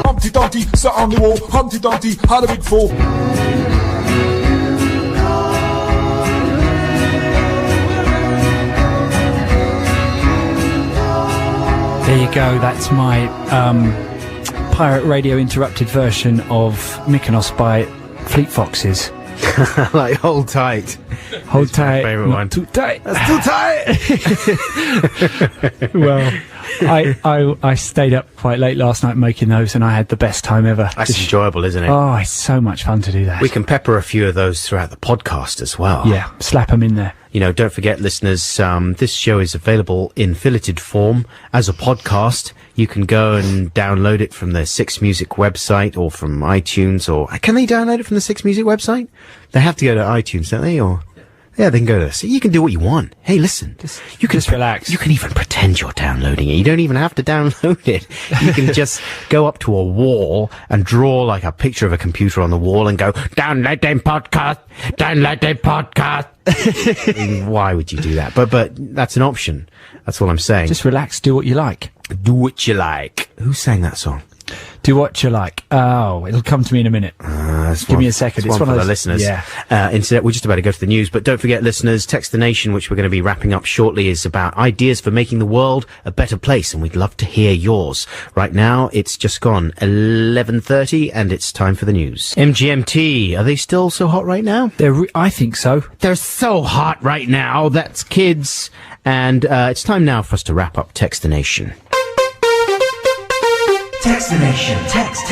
Humpty Dumpty sat on the wall. Humpty Dumpty had a big fall. There you go. That's my pirate radio interrupted version of Mykonos by Fleet Foxes. Like, hold tight. Hold tight. favourite not one. Too tight. That's too tight. Well, I stayed up quite late last night making those, and I had the best time ever. That's enjoyable, isn't it? Oh, it's so much fun to do that. We can pepper a few of those throughout the podcast as well. Yeah, slap them in there. You know, don't forget, listeners, this show is available in filleted form as a podcast. You can go and download it from the Six Music website or from iTunes, or can they download it from the Six Music website? They have to go to iTunes, don't they? Or yeah, they can go there. So you can do what you want. Hey, listen, you can just relax. You can even pretend you're downloading it. You don't even have to download it. You can just go up to a wall and draw like a picture of a computer on the wall and go, downloading podcast, downloading podcast. I mean, why would you do that? But that's an option. That's what I'm saying. Just relax, do what you like. Do what you like. Who sang that song? Do what you like. Oh, it'll come to me in a minute. Give me a second. It's one for of the those, listeners. Yeah. Instead, we're just about to go to the news, but don't forget, listeners, Text the Nation, which we're going to be wrapping up shortly, is about ideas for making the world a better place, and we'd love to hear yours. Right now, it's just gone 11:30, and it's time for the news. MGMT, are they still so hot right now? I think so. They're so hot right now. That's kids. And it's time now for us to wrap up Text the Nation. Text the Nation. Text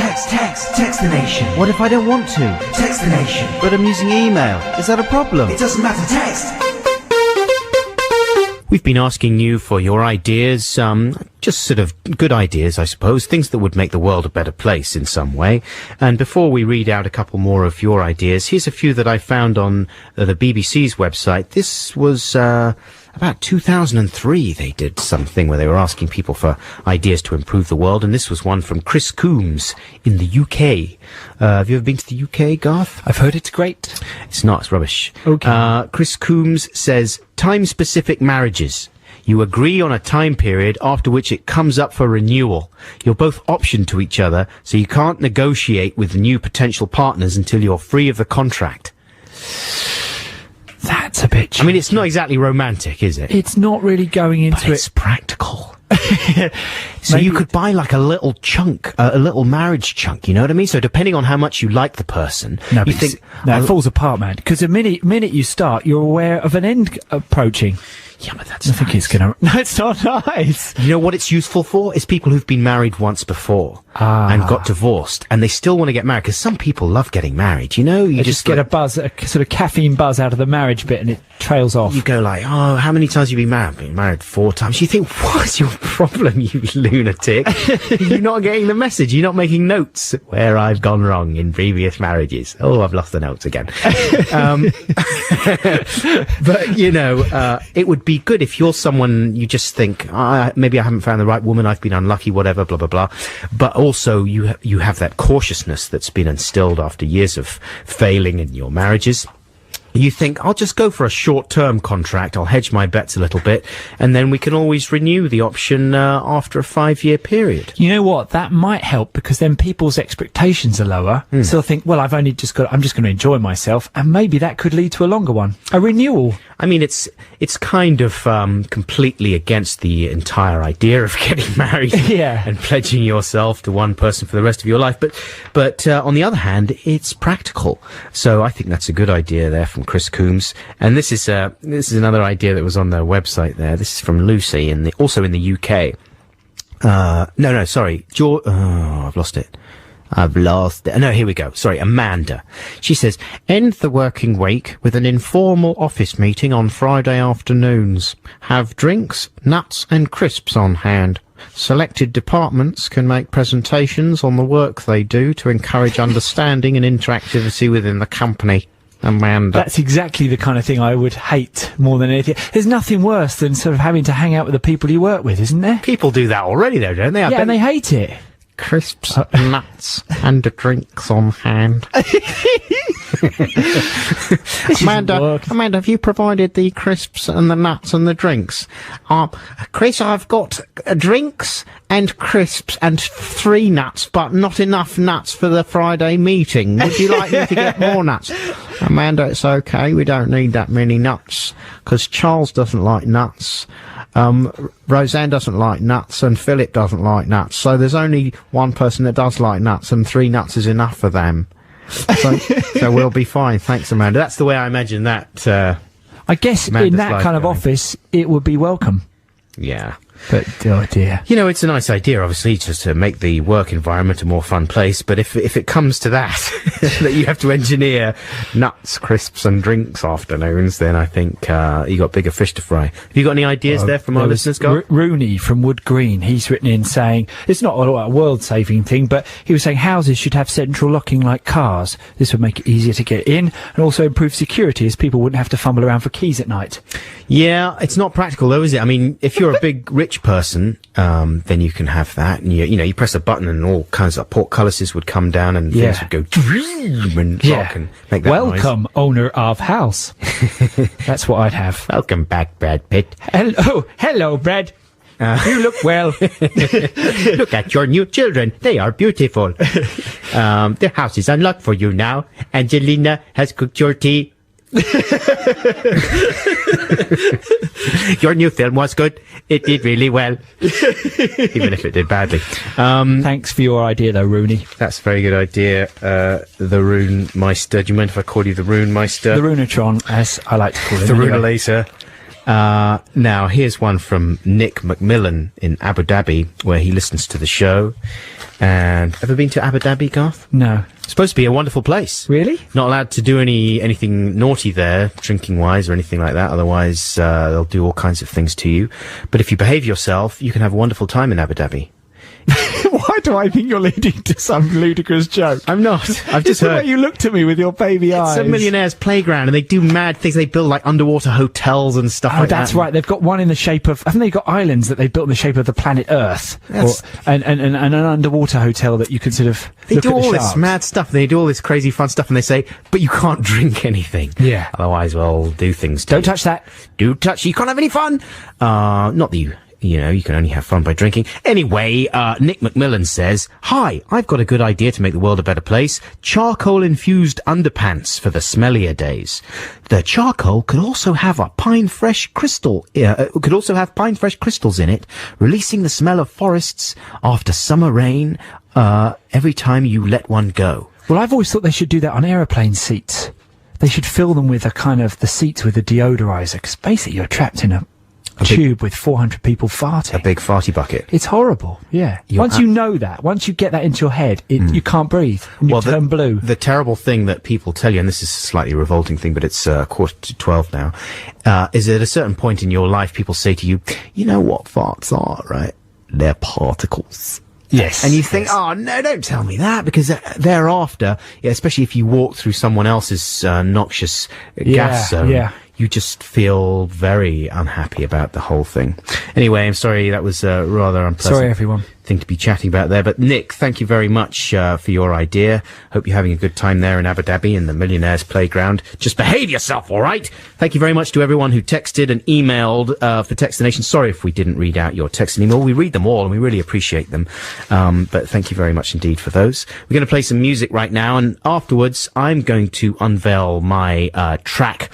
the Nation. What if I don't want to? Text the Nation. But I'm using email. Is that a problem? It doesn't matter, text. We've been asking you for your ideas, just sort of good ideas, I suppose, things that would make the world a better place in some way. And before we read out a couple more of your ideas, here's a few that I found on the BBC's website. This was about 2003. They did something where they were asking people for ideas to improve the world, and this was one from Chris Coombs in the UK. Have you ever been to the UK, Garth? I've heard it's great. It's not. It's rubbish. Okay. Chris Coombs says, time-specific marriages. You agree on a time period after which it comes up for renewal. You're both optioned to each other, so you can't negotiate with new potential partners until you're free of the contract. That's a bit cheeky. I mean, it's not exactly romantic, is it? It's not really going into but it's practical. So Maybe you could buy like a little chunk, a little marriage chunk, you know what I mean? So depending on how much you like the person, No, you but think... it falls apart, man. Because the minute you start, you're aware of an end approaching. Yeah, but that's I think it's gonna... No, it's not nice. You know what it's useful for? It's people who've been married once before and got divorced, and they still want to get married, because some people love getting married, you know? You They just get a buzz, a sort of caffeine buzz out of the marriage bit, and it trails off. You go like, oh, how many times have you been married? Been married 4 times. You think, what's your problem, you lunatic? You're not getting the message. You're not making notes where I've gone wrong in previous marriages. Oh, I've lost the notes again. But, you know, it would be good if you're someone you just think, maybe I haven't found the right woman, I've been unlucky, whatever, blah, blah, blah. But also you have that cautiousness that's been instilled after years of failing in your marriages. You think, I'll just go for a short-term contract, I'll hedge my bets a little bit, and then we can always renew the option after a 5-year period. You know what? That might help, because then people's expectations are lower. So they'll think, well, I'm just going to enjoy myself, and maybe that could lead to a longer one. A renewal. I mean, it's kind of completely against the entire idea of getting married and pledging yourself to one person for the rest of your life. But on the other hand, it's practical. So I think that's a good idea there from Chris Coombs. And this is another idea that was on their website there. This is from Lucy, also in the UK. Sorry. I've lost it. No, here we go. Sorry, Amanda. She says, end the working week with an informal office meeting on Friday afternoons. Have drinks, nuts and crisps on hand. Selected departments can make presentations on the work they do to encourage understanding and interactivity within the company. Amanda. That's exactly the kind of thing I would hate more than anything. There's nothing worse than sort of having to hang out with the people you work with, isn't there? People do that already, though, don't they? And they hate it. Crisps, nuts, and drinks on hand. Amanda, have you provided the crisps and the nuts and the drinks? Chris, I've got drinks and crisps and 3 nuts, but not enough nuts for the Friday meeting. Would you like me to get more nuts? Amanda, it's okay. We don't need that many nuts, because Charles doesn't like nuts. Roseanne doesn't like nuts, and Philip doesn't like nuts. So there's only one person that does like nuts, and 3 nuts is enough for them. So we'll be fine. Thanks, Amanda. That's the way I imagine that. I guess Amanda's in that kind of office, it would be welcome. Yeah. But, oh dear. You know, it's a nice idea, obviously, just to make the work environment a more fun place, but if it comes to that, that you have to engineer nuts, crisps and drinks afternoons, then I think you got bigger fish to fry. Have you got any ideas there from our listeners, Garth? Rooney from Wood Green, he's written in saying, it's not a world-saving thing, but he was saying houses should have central locking like cars. This would make it easier to get in, and also improve security, as people wouldn't have to fumble around for keys at night. Yeah, it's not practical though, is it? I mean, if you're a big rich person, then you can have that, and you press a button and all kinds of portcullises would come down and things would go and lock and make that Welcome, noise. Owner of house. That's what I'd have. Welcome back, Brad Pitt. Hello, Brad. You look well. Look at your new children. They are beautiful. The house is unlocked for you now. Angelina has cooked your tea. Your new film was good. It did really well. Even if it did badly. Thanks for your idea, though, Rooney. That's a very good idea. The Rune Meister. Do you mind if I call you the Rune Meister? The Runatron, as I like to call him. The anyway. Runalaser. Now, here's one from Nick McMillan in Abu Dhabi, where he listens to the show. And ever been to Abu Dhabi, Garth? No. It's supposed to be a wonderful place. Really? Not allowed to do anything naughty there, drinking-wise or anything like that. Otherwise, they'll do all kinds of things to you. But if you behave yourself, you can have a wonderful time in Abu Dhabi. Why do I think you're leading to some ludicrous joke? I'm not. I've just the heard. way you looked at me with your baby eyes. It's a millionaire's playground, and they do mad things. They build like underwater hotels and stuff like that. Oh, that's right. They've got one in the shape of. Haven't they got islands that they've built in the shape of the planet Earth? And an underwater hotel that you can sort of. They look do at the all this sharks. mad stuff. They do all this crazy fun stuff, and they say, "But you can't drink anything." Yeah. Otherwise, we'll do things. Don't touch that. Do touch. You can't have any fun. Not that you. You know, you can only have fun by drinking. Anyway, Nick McMillan says, "Hi, I've got a good idea to make the world a better place. Charcoal-infused underpants for the smellier days. The charcoal could also have a pine fresh crystals in it, releasing the smell of forests after summer rain, every time you let one go." Well, I've always thought they should do that on aeroplane seats. They should fill them with the seats with a deodorizer, because basically you're trapped in a tube with 400 people farting. A big farty bucket. It's horrible. Yeah. Once you know that, once you get that into your head, you can't breathe. And you turn blue. The terrible thing that people tell you, and this is a slightly revolting thing, but it's 11:45 now, is at a certain point in your life, people say to you, "You know what farts are, right? They're particles." Yes. And you think, "Oh, no, don't tell me that," because thereafter, especially if you walk through someone else's noxious gas zone, you just feel very unhappy about the whole thing. Anyway, I'm sorry, that was rather unpleasant. Sorry, everyone. Thing to be chatting about there. But Nick, thank you very much for your idea. Hope you're having a good time there in Abu Dhabi in the Millionaire's Playground. Just behave yourself, all right? Thank you very much to everyone who texted and emailed for Text the Nation. Sorry if we didn't read out your text anymore. We read them all and we really appreciate them. But thank you very much indeed for those. We're going to play some music right now, and afterwards I'm going to unveil my track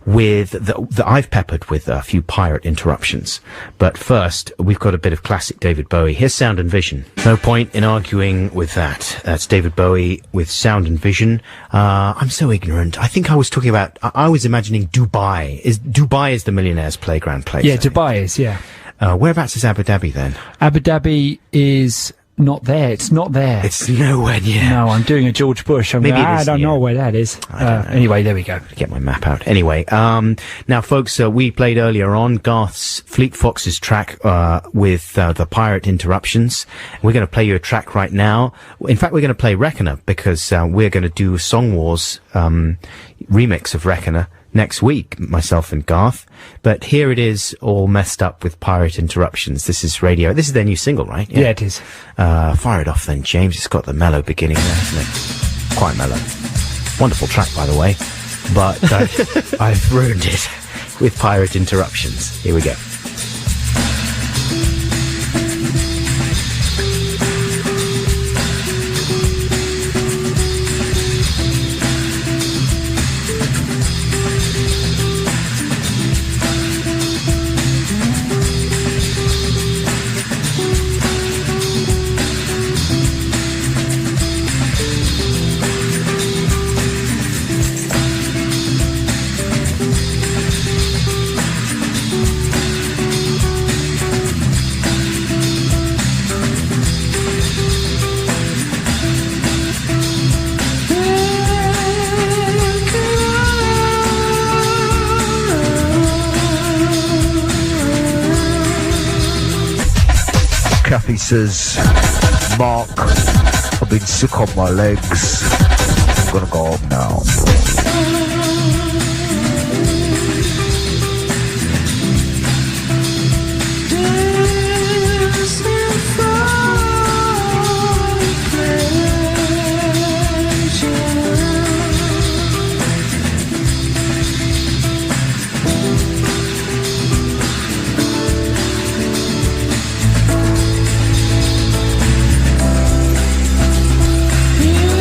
with that I've peppered with a few pirate interruptions. But first, we've got a bit of classic David Bowie. Here's Sound and Vision. No point in arguing with that. That's David Bowie with Sound and Vision. I'm so ignorant. I think I was talking about, I was imagining Dubai. Dubai is the Millionaire's Playground place? Yeah, Dubai is, yeah. Whereabouts is Abu Dhabi then? Abu Dhabi is not there. It's not there. It's nowhere near. No, I'm doing a George Bush. I don't know where that is. Anyway, there we go. Get my map out. Anyway, now, folks, we played earlier on Garth's Fleet Foxes track with the pirate interruptions. We're going to play you a track right now. In fact, we're going to play Reckoner because we're going to do a Song Wars remix of Reckoner next week, myself and Garth. But here it is, all messed up with pirate interruptions. This is Radio. This is their new single, right? Yeah, it is. Fire it off then, James. It's got the mellow beginning there, isn't it? Quite mellow. Wonderful track, by the way. But I've ruined it with pirate interruptions. Here we go. Kathy says, "Mark, I've been sick on my legs. I'm gonna go home now." You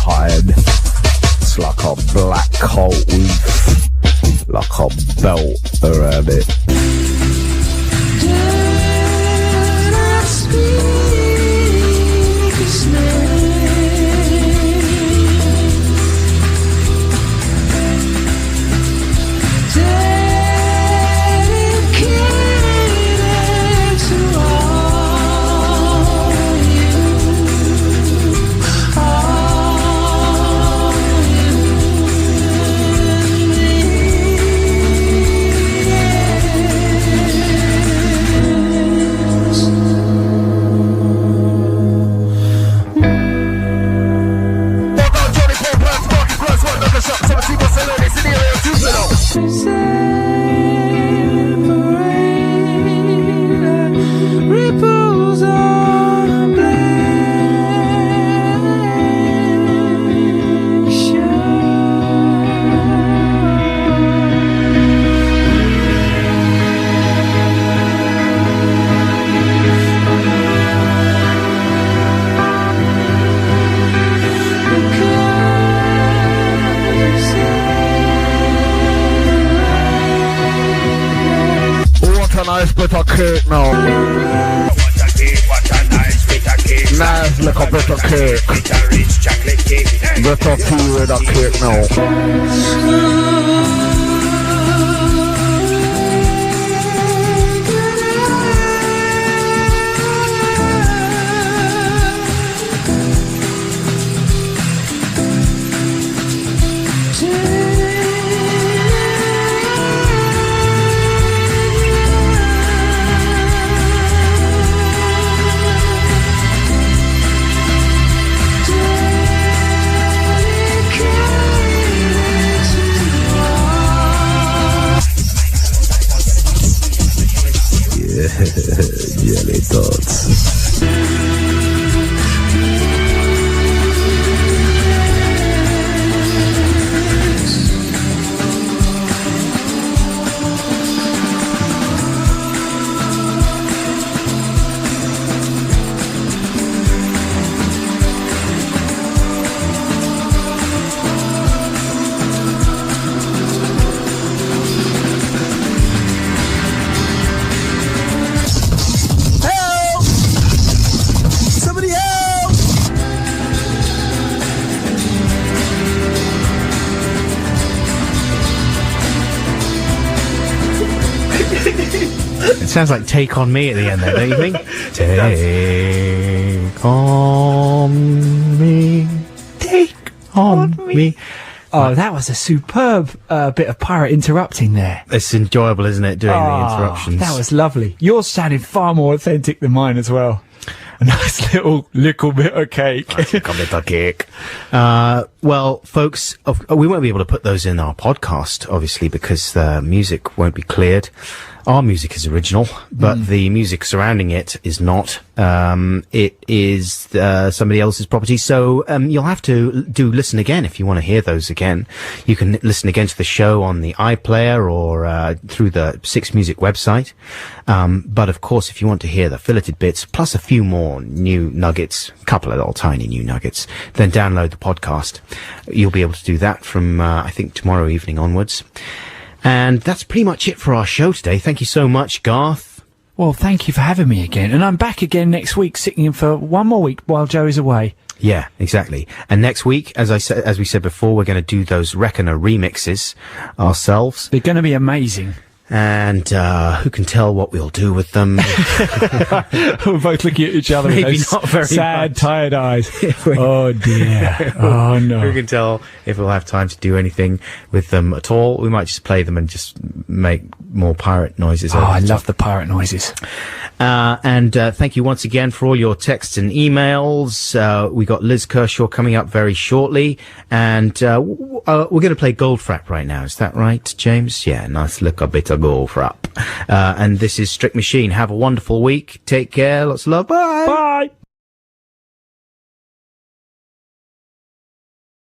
tired. It's like a black coat with like a belt around it. Bit of cake now. Nice little bit of cake. Bit of tea with a cake now. Jelly dots. It sounds like Take On Me at the end there, don't you think? Take on me, take on me. Oh, that was a superb bit of pirate interrupting there. It's enjoyable, isn't it, doing the interruptions? That was lovely. Yours sounded far more authentic than mine as well. A nice little bit of cake. Nice little bit of cake. Well, folks, we won't be able to put those in our podcast, obviously, because the music won't be cleared. Our music is original, but the music surrounding it is not. It is somebody else's property, so you'll have to listen again if you want to hear those again. You can listen again to the show on the iPlayer or through the Six Music website. But of course, if you want to hear the filleted bits plus a few more new nuggets, a couple of little tiny new nuggets, then download the podcast. You'll be able to do that from I think tomorrow evening onwards. And that's pretty much it for our show today. Thank you so much, Garth. Well, thank you for having me again. And I'm back again next week, sitting in for one more week while Joe is away. Yeah, exactly. And next week, as we said before, we're going to do those Reckoner remixes ourselves. They're going to be amazing. And who can tell what we'll do with them? We're both looking at each other with Maybe those not very sad, much. tired eyes. Oh dear. Oh no. Who can tell if we'll have time to do anything with them at all? We might just play them and just make more pirate noises. Oh, I love the pirate noises. And thank you once again for all your texts and emails. We got Liz Kershaw coming up very shortly, and we're going to play Goldfrapp right now. Is that right, James? Yeah, nice little bit of Goldfrapp. And this is Strict Machine. Have a wonderful week. Take care. Lots of love. Bye. Bye.